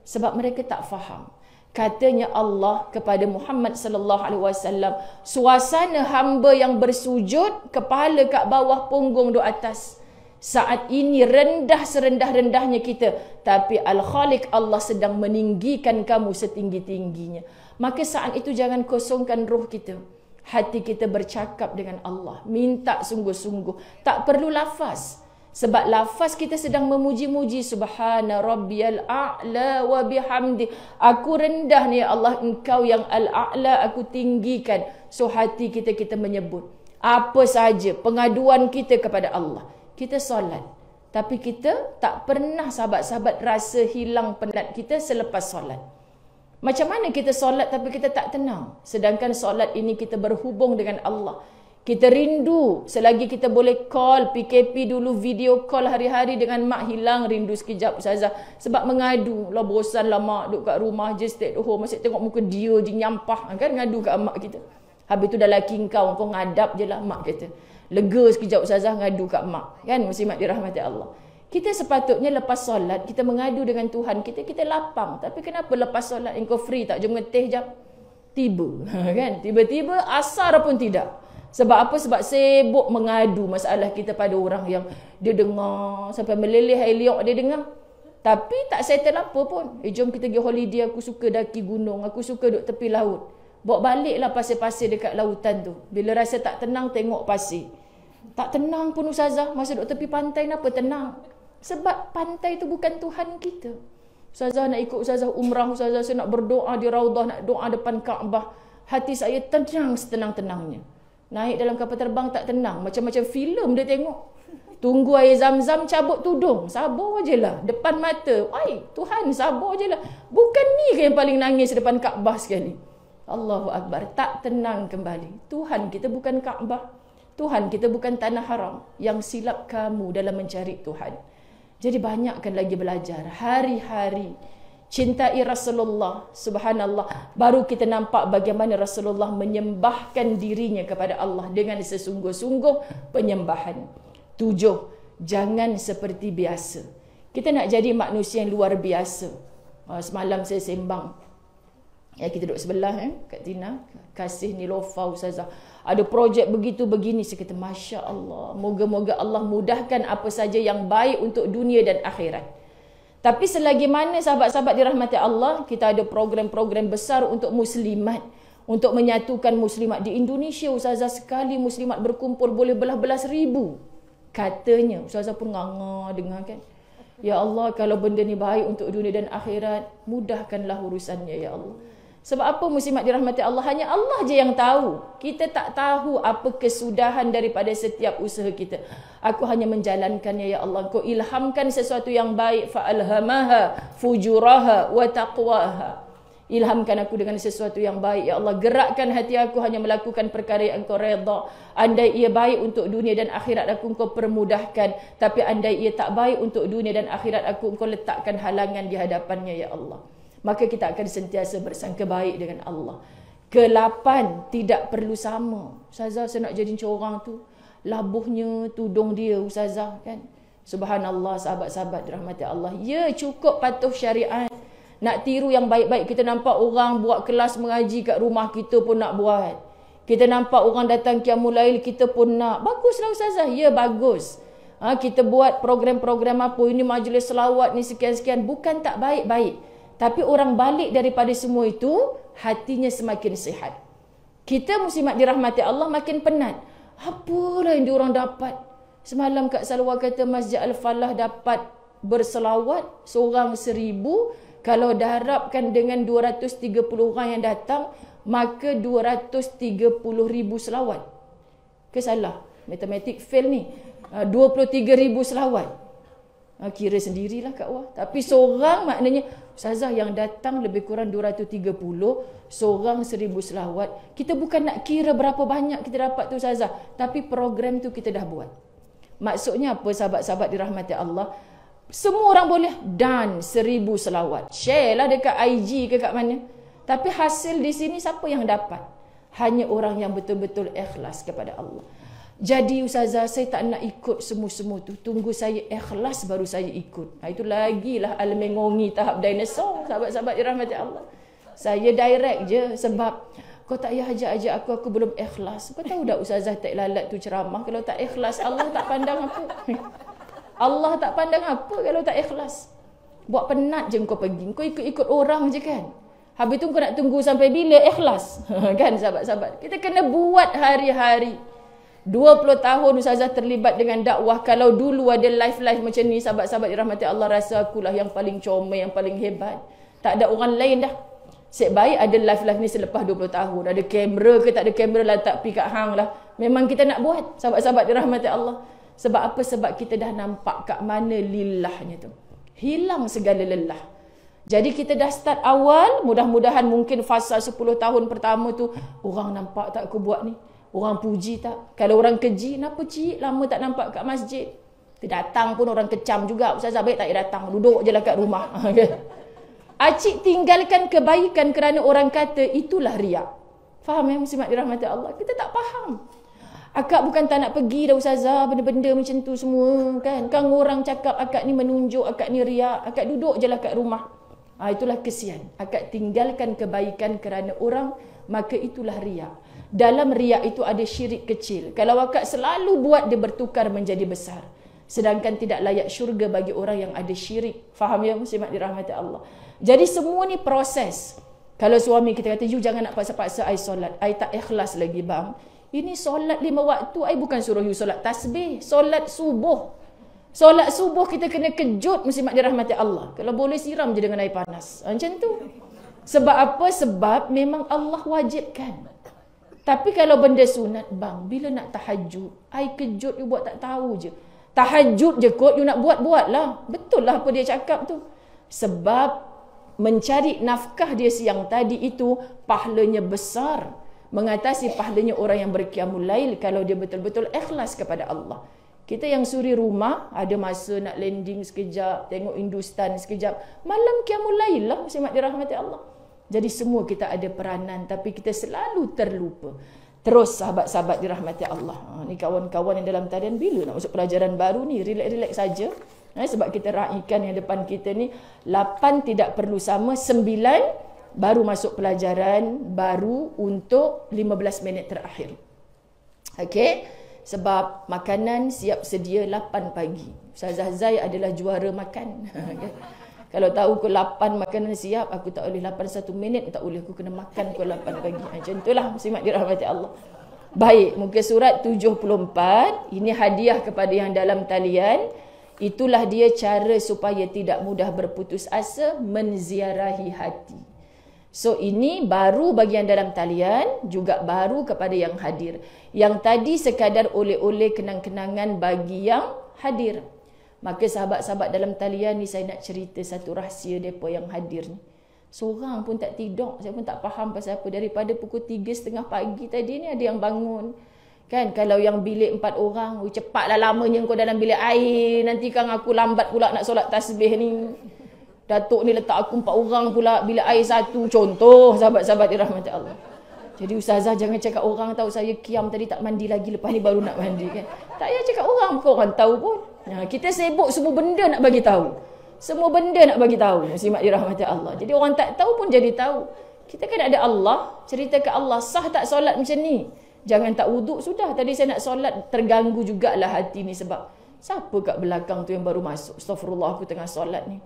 Sebab mereka tak faham. Katanya Allah kepada Muhammad sallallahu alaihi wasallam, suasana hamba yang bersujud, kepala kat bawah, punggung duk atas. Saat ini rendah serendah-rendahnya kita, tapi Al-Khaliq Allah sedang meninggikan kamu setinggi-tingginya. Maka saat itu jangan kosongkan roh kita. Hati kita bercakap dengan Allah, minta sungguh-sungguh. Tak perlu lafaz. Sebab lafaz kita sedang memuji-muji, subhana rabbiyal a'la wa bihamdi. Aku rendah ni ya Allah, engkau yang al-a'la, aku tinggikan. So hati kita menyebut apa saja pengaduan kita kepada Allah. Kita solat, tapi kita tak pernah sahabat-sahabat rasa hilang penat kita selepas solat. Macam mana kita solat tapi kita tak tenang? Sedangkan solat ini kita berhubung dengan Allah. Kita rindu selagi kita boleh call, PKP dulu video call hari-hari dengan mak, hilang rindu sekejap Ustazah. Sebab mengadu, lah bosan lah mak duduk kat rumah je, stay at home, masih tengok muka dia je nyampah kan, ngadu kat mak kita. Habis tu dah laki kau ngadap je lah mak kita. Lega sekejap Ustazah ngadu kat mak. Kan muslimat dirahmati Allah. Kita sepatutnya lepas solat kita mengadu dengan Tuhan kita, kita lapang. Tapi kenapa lepas solat engkau free tak? Jom ngeteh jap. Tiba. Kan? Tiba-tiba asar pun tidak. Sebab apa? Sebab sibuk mengadu masalah kita pada orang yang dia dengar sampai meleleh air liok dia dengar. Tapi tak settle apa pun. Jom kita pergi holiday, aku suka daki gunung, aku suka duduk tepi laut. Bawa baliklah pasir-pasir dekat lautan tu. Bila rasa tak tenang, tengok pasir. Tak tenang pun Ustazah. Masa duduk tepi pantai, kenapa tenang? Sebab pantai tu bukan Tuhan kita. Ustazah nak ikut Ustazah umrah, Ustazah saya nak berdoa di Raudah, nak doa depan Kaabah. Hati saya tenang setenang-tenangnya. Naik dalam kapal terbang tak tenang. Macam-macam filem dia tengok. Tunggu air zam-zam, cabut tudung. Sabar je lah. Depan mata. Ay, Tuhan sabar je lah. Bukan ni ke yang paling nangis depan Kaabah sekali? Allahu Akbar. Tak tenang kembali. Tuhan kita bukan Kaabah. Tuhan kita bukan tanah haram. Yang silap kamu dalam mencari Tuhan. Jadi banyakkan lagi belajar. Hari-hari cintai Rasulullah. Subhanallah. Baru kita nampak bagaimana Rasulullah menyembahkan dirinya kepada Allah dengan sesungguh-sungguh penyembahan. 7. Jangan seperti biasa. Kita nak jadi manusia yang luar biasa. Semalam saya sembang. Ya, kita duduk sebelah Kak Tina, kasih Nilofa Ustazah. Ada projek begitu begini. Saya kata Masya Allah. Moga-moga Allah mudahkan apa saja yang baik untuk dunia dan akhirat. Tapi selagi mana sahabat-sahabat dirahmati Allah, kita ada program-program besar untuk muslimat. Untuk menyatukan muslimat. Di Indonesia Ustazah sekali muslimat berkumpul boleh belas-belas ribu. Katanya. Ustazah pun nganga dengar kan. Ya Allah, kalau benda ni baik untuk dunia dan akhirat, mudahkanlah urusannya ya Allah. Sebab apa muslimat dirahmati Allah? Hanya Allah je yang tahu. Kita tak tahu apa kesudahan daripada setiap usaha kita. Aku hanya menjalankannya ya Allah. Kau ilhamkan sesuatu yang baik. Fa'alhamaha fujuraha wa taqwaha. Ilhamkan aku dengan sesuatu yang baik ya Allah. Gerakkan hati aku hanya melakukan perkara yang Engkau redha. Andai ia baik untuk dunia dan akhirat aku, Engkau permudahkan. Tapi andai ia tak baik untuk dunia dan akhirat aku, Engkau letakkan halangan di hadapannya ya Allah. Maka kita akan sentiasa bersangka baik dengan Allah. Ke-8, tidak perlu sama. Ustazah, saya nak jadi corang tu. Labuhnya tudung dia Ustazah kan. Subhanallah sahabat-sahabat dirahmati Allah. Ya, cukup patuh syariat. Nak tiru yang baik-baik. Kita nampak orang buat kelas mengaji kat rumah, kita pun nak buat. Kita nampak orang datang qiyamul lail, kita pun nak. Baguslah Ustazah. Ya, bagus. Kita buat program-program apa. Ini majlis selawat ni sekian-sekian. Bukan tak baik-baik. Tapi orang balik daripada semua itu, hatinya semakin sihat. Kita muslimat dirahmati Allah makin penat. Apalah yang diorang dapat? Semalam Kak Salwa kata Masjid Al-Falah dapat berselawat seorang 1000. Kalau darabkan dengan 230 orang yang datang, maka 230,000 selawat. Ke salah? Matematik fail ni. 23,000 selawat. Kira sendirilah Kak Wah. Tapi seorang maknanya, Ustazah yang datang lebih kurang 230, seorang 1000 selawat. Kita bukan nak kira berapa banyak kita dapat tu Ustazah. Tapi program tu kita dah buat. Maksudnya apa sahabat-sahabat dirahmati Allah? Semua orang boleh dan 1000 selawat. Share lah dekat IG ke kat mana. Tapi hasil di sini siapa yang dapat? Hanya orang yang betul-betul ikhlas kepada Allah. Jadi Ustazah, saya tak nak ikut semua-semua tu. Tunggu saya ikhlas baru saya ikut. Itu lagilah al-mengongi tahap dinosaur, sahabat-sahabat dirahmati Allah. Saya direct je sebab kau tak payah ajak-ajak aku belum ikhlas. Kau tahu tak Ustazah tak lalat tu ceramah, kalau tak ikhlas Allah tak pandang apa. Allah tak pandang apa kalau tak ikhlas. Buat penat je kau pergi. Kau ikut-ikut orang je kan. Habis tu kau nak tunggu sampai bila ikhlas. Kan sahabat-sahabat. Kita kena buat hari-hari. 20 tahun Ustazah terlibat dengan dakwah. Kalau dulu ada live-live macam ni, sahabat-sahabat dirahmati Allah rasa akulah yang paling comel, yang paling hebat. Tak ada orang lain dah. Sebaik ada live-live ni selepas 20 tahun. Ada kamera ke tak ada kamera lah, tak pergi kat hang lah. Memang kita nak buat, sahabat-sahabat dirahmati Allah. Sebab apa? Sebab kita dah nampak kat mana lillahnya tu. Hilang segala lelah. Jadi kita dah start awal, mudah-mudahan mungkin fasa 10 tahun pertama tu, orang nampak tak aku buat ni? Orang puji tak? Kalau orang keji, kenapa cik lama tak nampak kat masjid? Datang pun orang kecam juga. Ustazah baik tak datang, duduk je lah kat rumah. Acik tinggalkan kebaikan kerana orang kata itulah riak. Faham ya muslimat dirahmati Allah? Kita tak faham. Akak bukan tak nak pergi dah Ustazah, benda-benda macam tu semua kan. Kan orang cakap akak ni menunjuk, akak ni riak. Akak duduk je lah kat rumah. Itulah kesian. Akak tinggalkan kebaikan kerana orang, maka itulah riak. Dalam riak itu ada syirik kecil. Kalau akak selalu buat, dia bertukar menjadi besar. Sedangkan tidak layak syurga bagi orang yang ada syirik. Faham ya muslimat dirahmati Allah? Jadi semua ni proses. Kalau suami kita kata, you jangan nak paksa-paksa I solat. I tak ikhlas lagi bang. Ini solat 5 waktu. I bukan suruh you solat tasbih. Solat subuh. Solat subuh kita kena kejut muslimat dirahmati Allah. Kalau boleh siram je dengan air panas. Macam tu. Sebab apa? Sebab memang Allah wajibkan. Tapi kalau benda sunat, bang, bila nak tahajud, I kejut you buat tak tahu je. Tahajud je kot, you nak buat-buat lah. Betul lah apa dia cakap tu. Sebab mencari nafkah dia siang tadi itu, pahalanya besar. Mengatasi pahalanya orang yang berqiyamul lail kalau dia betul-betul ikhlas kepada Allah. Kita yang suri rumah, ada masa nak landing sekejap, tengok Hindustan sekejap. Malam qiyamul lail lah, muslimat dirahmati Allah. Jadi semua kita ada peranan, tapi kita selalu terlupa. Terus sahabat-sahabat dirahmati Allah. Ni kawan-kawan yang dalam talian, bila nak masuk pelajaran baru ni, relax-relax saja. Sebab kita raikan yang depan kita ni, 8 tidak perlu sama, 9 baru masuk pelajaran baru untuk 15 minit terakhir. Okey? Sebab makanan siap sedia 8 pagi. Ustazah Zai adalah juara makan. Kalau tahu pukul 8 makanan siap, aku tak boleh 8 1 minit, tak boleh, aku kena makan pukul 8 pagi. Macam itulah muslimat dirahmati Allah. Baik, muka surat 74. Ini hadiah kepada yang dalam talian. Itulah dia cara supaya tidak mudah berputus asa, menziarahi hati. So ini baru bagi yang dalam talian, juga baru kepada yang hadir. Yang tadi sekadar oleh-oleh kenang-kenangan bagi yang hadir. Maka sahabat-sahabat dalam talian ni, saya nak cerita satu rahsia mereka yang hadir ni. Seorang pun tak tidur, saya pun tak faham pasal apa. Daripada pukul 3.30 pagi tadi ni ada yang bangun. Kan, kalau yang bilik 4 orang, cepatlah lamanya kau dalam bilik air. Nanti kan aku lambat pula nak solat tasbih ni. Datuk ni letak aku 4 orang pula, bilik air 1. Contoh, sahabat-sahabat dirahmati Allah. Jadi Ustazah jangan cakap orang tahu saya kiam tadi tak mandi lagi, lepas ni baru nak mandi kan. Tak payah cakap orang, bukan orang tahu pun. Kita sibuk semua benda nak bagi tahu. Semua benda nak bagi tahu. Muslimat dirahmati Allah. Jadi orang tak tahu pun jadi tahu. Kita kan ada Allah, cerita ke Allah, sah tak solat macam ni? Jangan tak wuduk sudah. Tadi saya nak solat, terganggu jugalah hati ni sebab siapa kat belakang tu yang baru masuk? Astaghfirullah, aku tengah solat ni.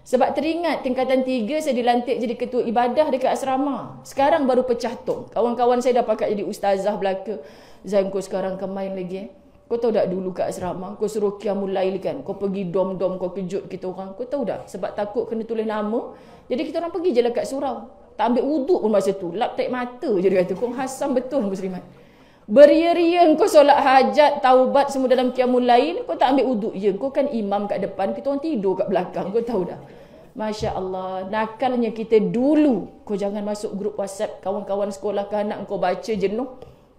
Sebab teringat tingkatan 3 saya dilantik jadi ketua ibadah dekat asrama. Sekarang baru pecah tong. Kawan-kawan saya dah pakat jadi ustazah belaka. Zain, kau sekarang kau main lagi Kau tahu tak dulu kat asrama, kau suruh qiyamul lail kan? Kau pergi dom-dom, kau kejut kita orang. Kau tahu tak? Sebab takut kena tulis nama. Jadi kita orang pergi je lah kat surau. Tak ambil wuduk pun masa tu. Lap taik mata je dia kata. Kau hasam betul muslimat. Beria-ria kau solat hajat, taubat semua dalam qiyamul lail, kau tak ambil wuduk je. Kau kan imam kat depan, kita orang tidur kat belakang. Kau tahu dah. Masya Allah, nakalnya kita dulu. Kau jangan masuk grup WhatsApp kawan-kawan sekolah ke anak kau baca jenuh.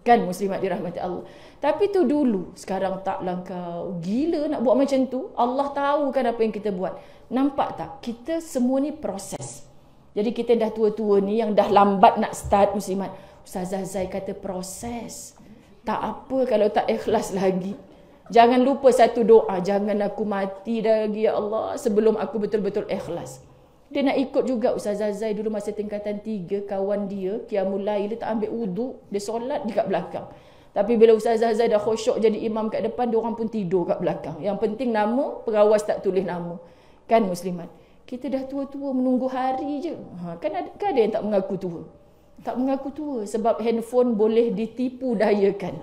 Kan muslimat dirahmati Allah. Tapi tu dulu, sekarang taklah kau. Gila nak buat macam tu. Allah tahu kan apa yang kita buat. Nampak tak? Kita semua ni proses. Jadi kita dah tua-tua ni yang dah lambat nak start muslimat. Ustazah Zai kata proses. Tak apa kalau tak ikhlas lagi. Jangan lupa satu doa. Jangan aku mati lagi ya Allah sebelum aku betul-betul ikhlas. Dia nak ikut juga Ustazah Zai dulu masa tingkatan 3. Kawan dia, Qiyamul Lail, dia tak ambil wuduk. Dia solat dekat belakang. Tapi bila Ustazah Zai dah khusyuk jadi imam kat depan, diorang pun tidur kat belakang. Yang penting nama, pengawas tak tulis nama. Kan muslimat? Kita dah tua-tua menunggu hari je. Kan ada yang tak mengaku tua. Tak mengaku tua sebab handphone boleh ditipu dayakan.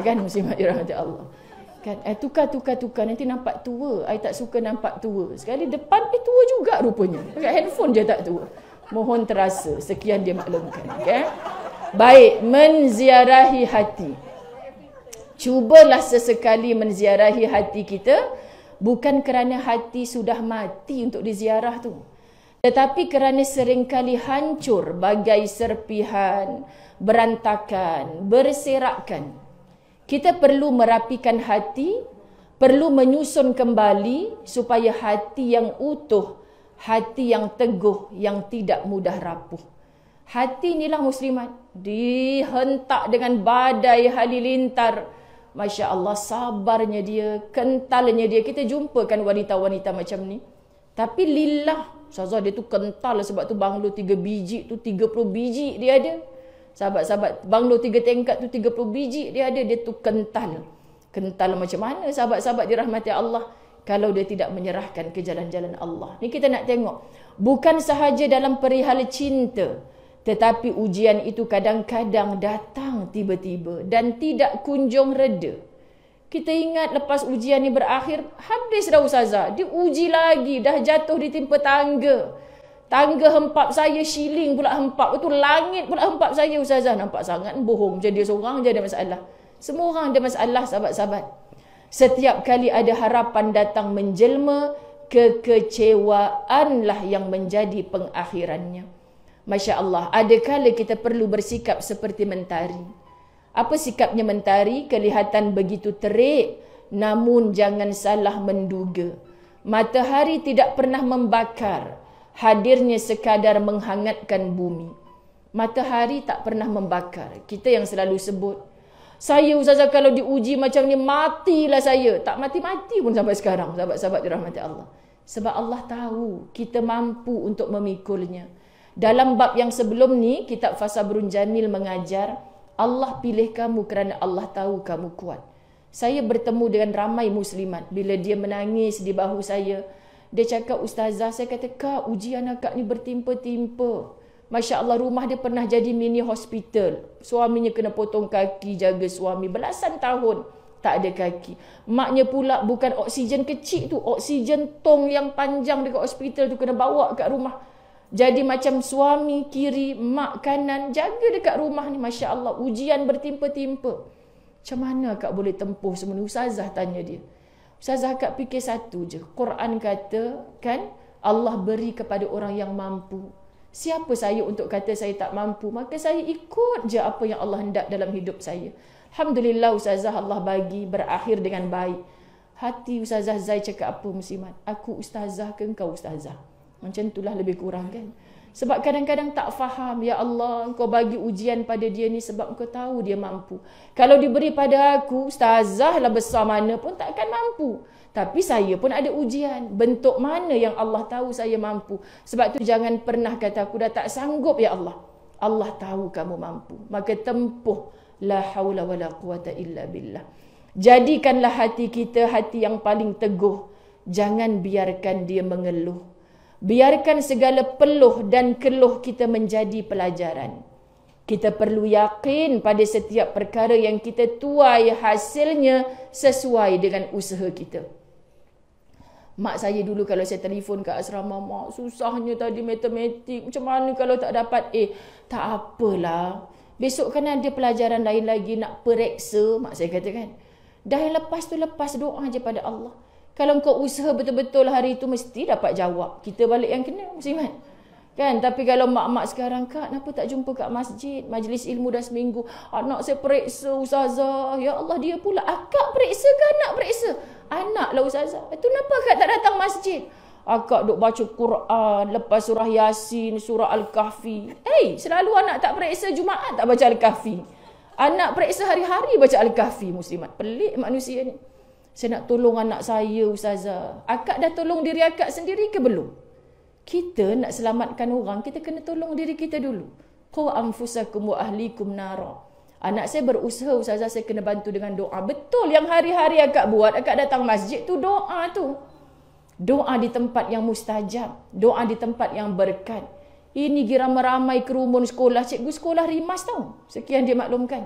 Kan muslimat dirahmati Allah. Kan tukar nanti nampak tua. I tak suka nampak tua. Sekali depan tua juga rupanya. Pakai handphone je tak tua. Mohon terasa. Sekian dia maklumkan. Okay? Baik, menziarahi hati. Cubalah sesekali menziarahi hati kita. Bukan kerana hati sudah mati untuk diziarah tu. Tetapi kerana seringkali hancur bagai serpihan, berantakan, berserakan. Kita perlu merapikan hati, perlu menyusun kembali supaya hati yang utuh, hati yang teguh, yang tidak mudah rapuh. Hati inilah muslimat, dihentak dengan badai halilintar. Masya Allah, sabarnya dia, kentalnya dia. Kita jumpakan wanita-wanita macam ni. Tapi lillah, Ustazah dia tu kental sebab tu banglo 3 biji tu 30 biji dia ada. Sahabat-sahabat banglo 3 tingkat tu 30 biji dia ada. Dia tu kental. Kental macam mana sahabat-sahabat dirahmati Allah kalau dia tidak menyerahkan ke jalan-jalan Allah. Ni kita nak tengok. Bukan sahaja dalam perihal cinta. Tetapi ujian itu kadang-kadang datang tiba-tiba dan tidak kunjung reda. Kita ingat lepas ujian ni berakhir, habis dah Ustazah. Dia uji lagi, dah jatuh ditimpa tangga. Tangga hempap saya, shilling pula hempap. Itu langit pula hempap saya Ustazah. Nampak sangat bohong. Jadi dia seorang je ada masalah. Semua orang ada masalah sahabat-sahabat. Setiap kali ada harapan datang menjelma, kekecewaanlah yang menjadi pengakhirannya. Masya Allah, ada kala kita perlu bersikap seperti mentari. Apa sikapnya mentari? Kelihatan begitu terik, namun jangan salah menduga. Matahari tidak pernah membakar, hadirnya sekadar menghangatkan bumi. Matahari tak pernah membakar. Kita yang selalu sebut, saya Ustazah kalau diuji macam ni, matilah saya. Tak mati-mati pun sampai sekarang, sahabat-sahabat dirahmati Allah. Sebab Allah tahu kita mampu untuk memikulnya. Dalam bab yang sebelum ni, kitab Fasabrun Jamil mengajar, Allah pilih kamu kerana Allah tahu kamu kuat. Saya bertemu dengan ramai muslimat. Bila dia menangis di bahu saya, dia cakap, Ustazah, saya kata, Kak, ujian akak ni bertimpa-timpa. Masya Allah, rumah dia pernah jadi mini hospital. Suaminya kena potong kaki, jaga suami belasan tahun. Tak ada kaki. Maknya pula bukan oksigen kecil tu, oksigen tong yang panjang dekat hospital tu kena bawa kat rumah. Jadi macam suami kiri, mak kanan, jaga dekat rumah ni. Masya Allah, ujian bertimpa-timpa. Macam mana akak boleh tempuh semua ni? Ustazah tanya dia. Ustazah akak fikir satu je. Quran kata, kan, Allah beri kepada orang yang mampu. Siapa saya untuk kata saya tak mampu? Maka saya ikut je apa yang Allah hendak dalam hidup saya. Alhamdulillah Ustazah Allah bagi berakhir dengan baik. Hati Ustazah Zai cakap apa muslimat? Aku Ustazah ke engkau Ustazah? Macam itulah lebih kurang kan. Sebab kadang-kadang tak faham. Ya Allah, engkau bagi ujian pada dia ni sebab engkau tahu dia mampu. Kalau diberi pada aku, Ustazah lah besar mana pun takkan mampu. Tapi saya pun ada ujian. Bentuk mana yang Allah tahu saya mampu. Sebab tu jangan pernah kata aku dah tak sanggup ya Allah. Allah tahu kamu mampu. Maka tempuh. La hawla wa la quwata illa billah. Jadikanlah hati kita hati yang paling teguh. Jangan biarkan dia mengeluh. Biarkan segala peluh dan keluh kita menjadi pelajaran. Kita perlu yakin pada setiap perkara yang kita tuai hasilnya sesuai dengan usaha kita. Mak saya dulu kalau saya telefon ke asrama, mak susahnya tadi matematik. Macam mana kalau tak dapat A? Tak apalah. Besok kan ada pelajaran lain lagi nak periksa. Mak saya kata kan. Dah yang lepas tu lepas doa je pada Allah. Kalau kau usaha betul-betul hari itu mesti dapat jawab. Kita balik yang kena muslimat. Kan, tapi kalau mak-mak sekarang, Kak, kenapa tak jumpa kat masjid? Majlis ilmu dah seminggu. Anak saya periksa, Ustazah. Ya Allah, dia pula. Akak periksa ke anak periksa? Anak lah, Ustazah. Itu kenapa Kak tak datang masjid? Akak duk baca Quran, lepas surah Yasin, surah Al-Kahfi. Selalu anak tak periksa Jumaat tak baca Al-Kahfi. Anak periksa hari-hari baca Al-Kahfi, muslimat. Pelik manusia ni. Saya nak tolong anak saya, Ustazah. Akak dah tolong diri akak sendiri ke belum? Kita nak selamatkan orang, kita kena tolong diri kita dulu. Qu anfusakum wa ahlikum nara. Anak saya berusaha, Ustazah, saya kena bantu dengan doa. Betul yang hari-hari akak buat, akak datang masjid tu doa tu. Doa di tempat yang mustajab, doa di tempat yang berkat. Ini ramai-ramai kerumun sekolah, cikgu sekolah rimas tau. Sekian dia maklumkan.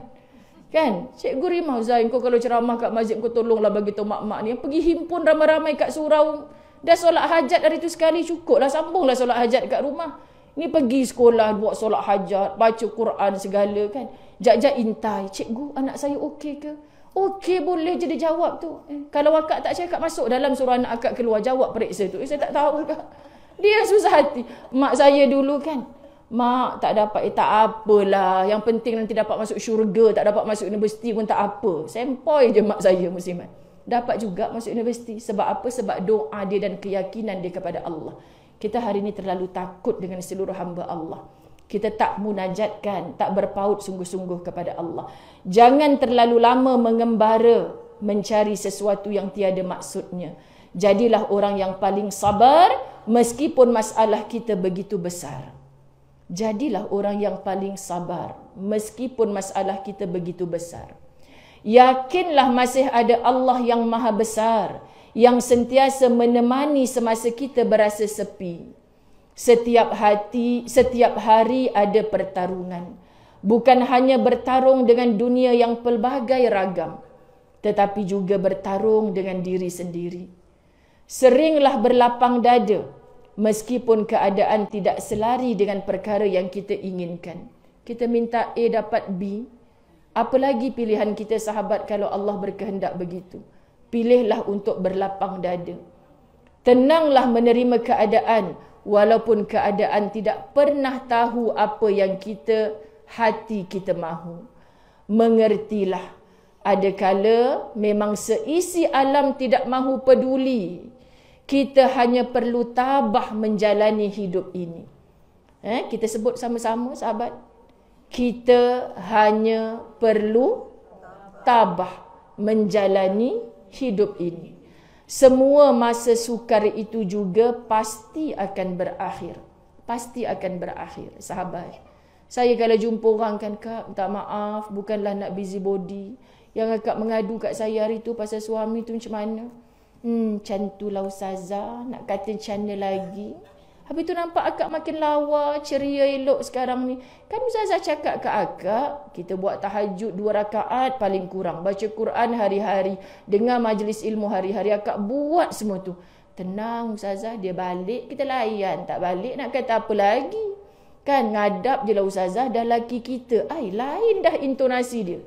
Kan? Cikgu rimas, Zain, kau kalau ceramah kat masjid, kau tolonglah bagi tahu mak-mak ni. Pergi himpun ramai-ramai kat surau. Dah solat hajat dari tu sekali cukup lah. Sambunglah solat hajat kat rumah. Ni pergi sekolah buat solat hajat, baca Quran segala kan. Jak-jak intai. Cikgu, anak saya okey ke? Okey, boleh je dia jawab tu. Kalau akak tak cakap, masuk dalam suruh anak akak keluar. Jawab periksa tu. Saya tak tahu kak. Dia susah hati. Mak saya dulu kan. Mak tak dapat, tak apalah. Yang penting nanti dapat masuk syurga. Tak dapat masuk universiti pun tak apa. Sempoi je mak saya, muslimat. Dapat juga masuk universiti. Sebab apa? Sebab doa dia dan keyakinan dia kepada Allah. Kita hari ini terlalu takut dengan seluruh hamba Allah. Kita tak munajatkan, tak berpaut sungguh-sungguh kepada Allah. Jangan terlalu lama mengembara mencari sesuatu yang tiada maksudnya. Jadilah orang yang paling sabar meskipun masalah kita begitu besar. Jadilah orang yang paling sabar meskipun masalah kita begitu besar. Yakinlah masih ada Allah yang maha besar, yang sentiasa menemani semasa kita berasa sepi. Setiap hari ada pertarungan. Bukan hanya bertarung dengan dunia yang pelbagai ragam, tetapi juga bertarung dengan diri sendiri. Seringlah berlapang dada, meskipun keadaan tidak selari dengan perkara yang kita inginkan. Kita minta A dapat B. Apalagi pilihan kita, sahabat, kalau Allah berkehendak begitu. Pilihlah untuk berlapang dada. Tenanglah menerima keadaan, walaupun keadaan tidak pernah tahu apa yang hati kita mahu. Mengertilah, adakala memang seisi alam tidak mahu peduli. Kita hanya perlu tabah menjalani hidup ini. Kita sebut sama-sama, sahabat. Kita hanya perlu tabah menjalani hidup ini. Semua masa sukar itu juga pasti akan berakhir. Pasti akan berakhir, sahabat. Saya kalau jumpa orang kan, Kak, minta maaf, bukanlah nak busybody. Yang akak mengadu kat saya hari tu pasal suami tu macam mana? Macam tu lah Ustazah, nak kata macam mana lagi? Habis tu nampak akak makin lawa, ceria elok sekarang ni. Kan Ustazah cakap ke akak, kita buat tahajud 2 rakaat paling kurang. Baca Quran hari-hari. Dengar majlis ilmu hari-hari. Akak buat semua tu. Tenang Ustazah, dia balik, kita layan. Tak balik nak kata apa lagi? Kan ngadap je lah Ustazah, dah laki kita. Lain dah intonasi dia.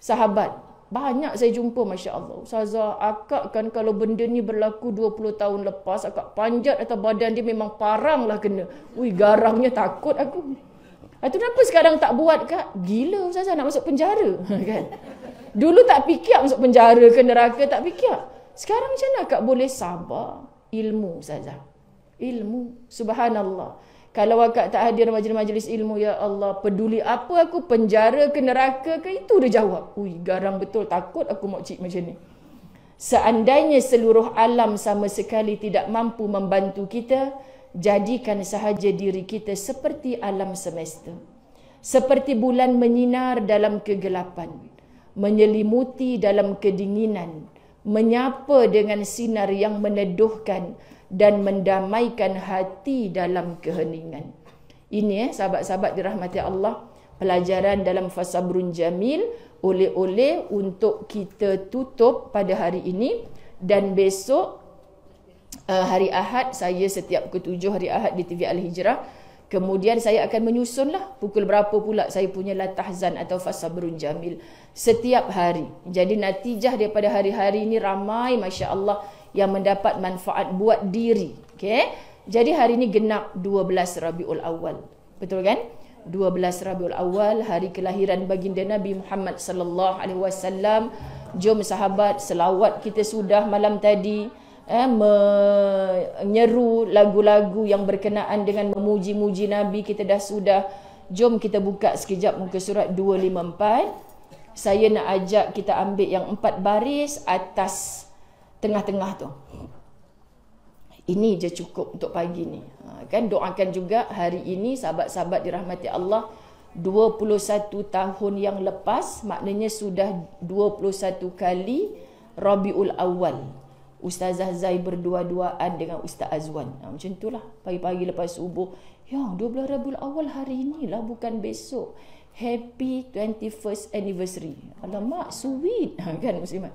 Sahabat, banyak saya jumpa, Masya Allah. Ustazah, akak kan kalau benda ni berlaku 20 tahun lepas, akak panjat atas badan dia memang parang lah kena. Garangnya takut aku. Itu kenapa sekarang tak buat, Kak? Gila Ustazah, nak masuk penjara. Kan? Dulu tak fikir masuk penjara ke neraka, tak fikir. Sekarang macam mana akak boleh sabar? Ilmu Ustazah. Ilmu. Subhanallah. Kalau akak tak hadir majlis-majlis ilmu, ya Allah, peduli apa aku, penjara ke neraka ke? Itu dia jawab. Garang betul, takut aku makcik macam ni. Seandainya seluruh alam sama sekali tidak mampu membantu kita, jadikan sahaja diri kita seperti alam semesta. Seperti bulan menyinar dalam kegelapan, menyelimuti dalam kedinginan, menyapa dengan sinar yang meneduhkan dan mendamaikan hati dalam keheningan. Ini sahabat-sahabat dirahmati Allah, pelajaran dalam Fasabrun Jamil, oleh-oleh untuk kita tutup pada hari ini. Dan besok hari Ahad, saya setiap ke-7 hari Ahad di TV Al-Hijrah. Kemudian saya akan menyusunlah pukul berapa pula saya punya Latahzan atau Fasabrun Jamil setiap hari. Jadi natijah daripada hari-hari ini ramai, Masya Allah, yang mendapat manfaat buat diri. Okay? Jadi hari ini genap 12 Rabiul Awal. Betul kan? 12 Rabiul Awal, hari kelahiran baginda Nabi Muhammad sallallahu alaihi wasallam. Jom sahabat, selawat kita sudah malam tadi, menyeru lagu-lagu yang berkenaan dengan memuji-muji Nabi kita dah sudah. Jom kita buka sekejap muka surat 254. Saya nak ajak kita ambil yang 4 baris atas tengah-tengah tu. Ini je cukup untuk pagi ni. Kan doakan juga hari ini sahabat-sahabat dirahmati Allah, 21 tahun yang lepas, maknanya sudah 21 kali Rabiul Awal. Ustazah Zai berdua-duaan dengan Ustaz Azwan. Macam itulah pagi-pagi lepas subuh. Ya, 12 Rabiul Awal hari inilah, bukan besok. Happy 21st anniversary. Alamak, sweet kan muslimat.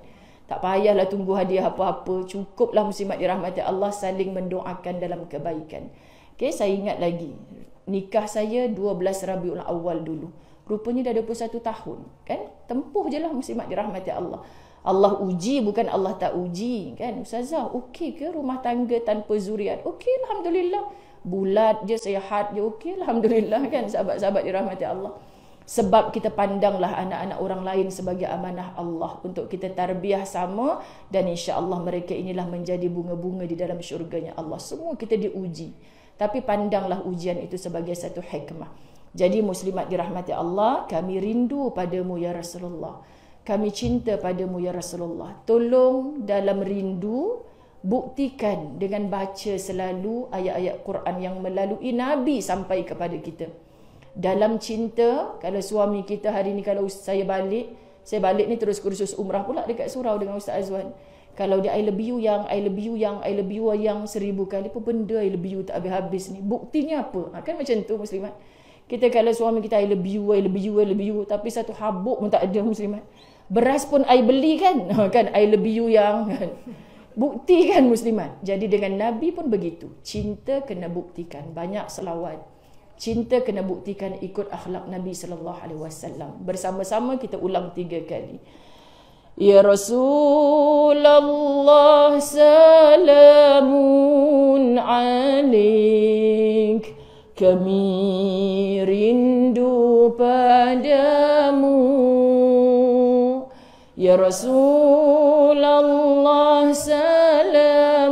Tak payahlah tunggu hadiah apa-apa. Cukuplah muslimat dirahmati Allah saling mendoakan dalam kebaikan. Okay, saya ingat lagi. Nikah saya 12 Rabiul Awal dulu. Rupanya dah 21 tahun. Kan? Tempuh je lah muslimat dirahmati Allah. Allah uji, bukan Allah tak uji. Kan? Ustazah, okey ke rumah tangga tanpa zuriat? Okey, Alhamdulillah. Bulat je, sihat je, okey, Alhamdulillah. Kan? Sahabat-sahabat dirahmati Allah. Sebab kita pandanglah anak-anak orang lain sebagai amanah Allah untuk kita tarbiyah sama, dan insya-Allah mereka inilah menjadi bunga-bunga di dalam syurganya Allah. Semua kita diuji, tapi pandanglah ujian itu sebagai satu hikmah. Jadi muslimat dirahmati Allah, kami rindu padamu ya Rasulullah. Kami cinta padamu ya Rasulullah. Tolong dalam rindu buktikan dengan baca selalu ayat-ayat Quran yang melalui Nabi sampai kepada kita. Dalam cinta, kalau suami kita hari ni, kalau saya balik ni terus kursus umrah pula dekat surau dengan Ustaz Azwan. Kalau dia I love you yang, I love you yang, I love you yang 1000 kali, apa benda I love you tak habis-habis ni? Buktinya apa? Kan macam tu muslimat. Kita kalau suami kita I love you, I love you, I love you, tapi satu habuk pun tak ada muslimat. Beras pun I beli kan? Kan I love you yang kan. Bukti kan muslimat. Jadi dengan Nabi pun begitu. Cinta kena buktikan. Banyak selawat. Cinta kena buktikan ikut akhlak Nabi sallallahu alaihi wasallam. Bersama-sama kita ulang 3 kali. Ya Rasulullah salamun alaik, kami rindu padamu. Ya Rasulullah salamun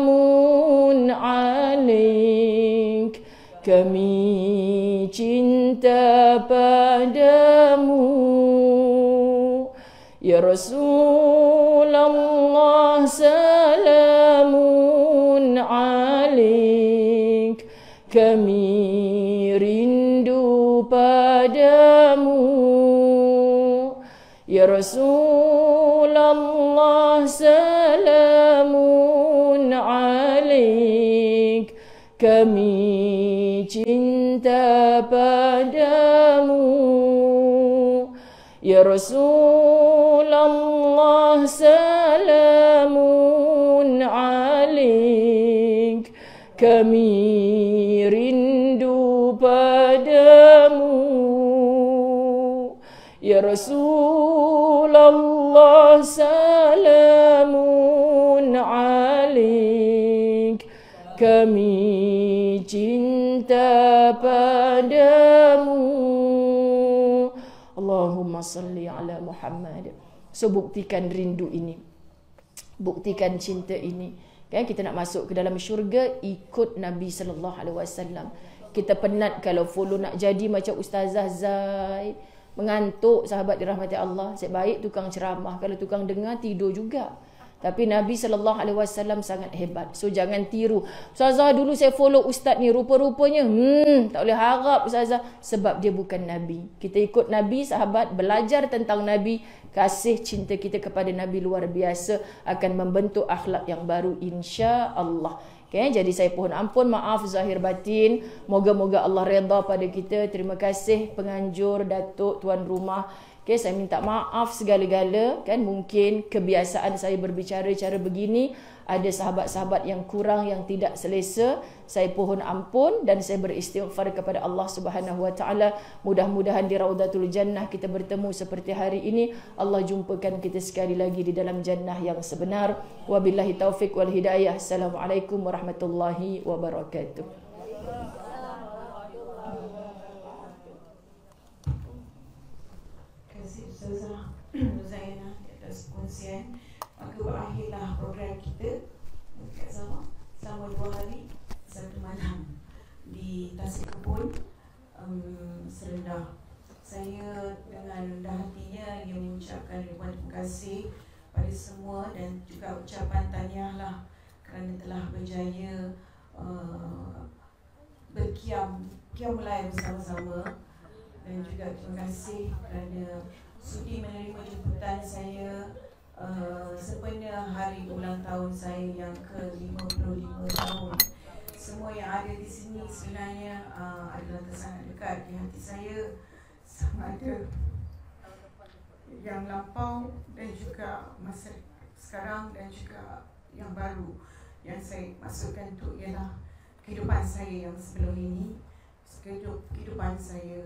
alaik, kami cinta padamu. Ya Rasulullah salamun alaik, kami rindu padamu. Ya Rasulullah salamun alaik, kami cinta padamu. Ya Rasulullah salamun alaik, kami rindu padamu. Ya Rasulullah salamun alaik, kami cinta padamu. Allahumma salli ala Muhammad. So buktikan rindu ini, buktikan cinta ini. Kan kita nak masuk ke dalam syurga, ikut Nabi sallallahu alaihi wasallam. Kita penat kalau follow nak jadi macam Ustazah Zai, mengantuk sahabat dirahmati Allah. Sebaik tukang ceramah, kalau tukang dengar tidur juga. Tapi Nabi SAW sangat hebat. So jangan tiru. Ustazah dulu saya follow ustaz ni, rupa-rupanya tak boleh harap Ustazah, sebab dia bukan Nabi. Kita ikut Nabi sahabat, belajar tentang Nabi. Kasih cinta kita kepada Nabi luar biasa akan membentuk akhlak yang baru insya-Allah. Okay, jadi saya pohon ampun, maaf zahir batin. Moga-moga Allah redha pada kita. Terima kasih penganjur, datuk, tuan rumah. Okay, saya minta maaf segala-gala kan, mungkin kebiasaan saya berbicara cara begini ada sahabat-sahabat yang kurang, yang tidak selesa. Saya pohon ampun dan saya beristighfar kepada Allah Subhanahu Wa Taala. Mudah-mudahan di Raudatul Jannah kita bertemu seperti hari ini. Allah jumpakan kita sekali lagi di dalam jannah yang sebenar. Wabillahi taufik wal hidayah. Assalamualaikum warahmatullahi wabarakatuh. Ustazah Zainah di atas perkongsian. Maka berakhirlah program kita selama 2 hari 1 malam di Tasik Kebun Serendah. Saya dengan rendah hatinya ingin mengucapkan ribuan terima kasih pada semua dan juga ucapan tahniahlah kerana telah berjaya berkiam mulai bersama-sama, dan juga terima kasih kerana sudi menerima jemputan saya sempena hari ulang tahun saya yang ke-55 tahun. Semua yang ada di sini sebenarnya adalah sangat dekat di hati saya, sama ada yang lampau dan juga masa sekarang dan juga yang baru. Yang saya maksudkan itu ialah kehidupan saya yang sebelum ini, kehidupan saya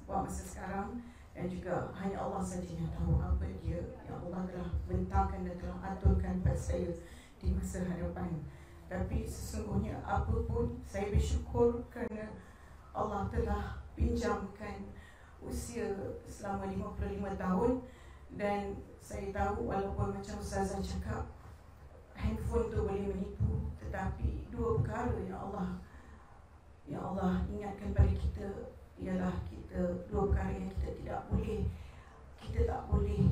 buat masa sekarang, dan juga hanya Allah saja yang tahu apa dia yang Allah telah bentangkan dan telah aturkan pada saya di masa hadapan. Tapi sesungguhnya apapun, saya bersyukur kerana Allah telah pinjamkan usia selama 55 tahun. Dan saya tahu walaupun macam Ustazah cakap, handphone tu boleh menipu, tetapi 2 perkara yang Allah ingatkan pada kita ialah kita 2 perkara yang kita tak boleh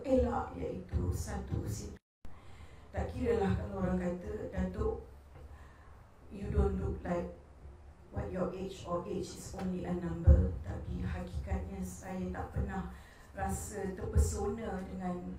elak, iaitu satu, tak kiralah kalau orang kata, Datuk, you don't look like what your age, or age is only a number. Tapi hakikatnya saya tak pernah rasa terpesona dengan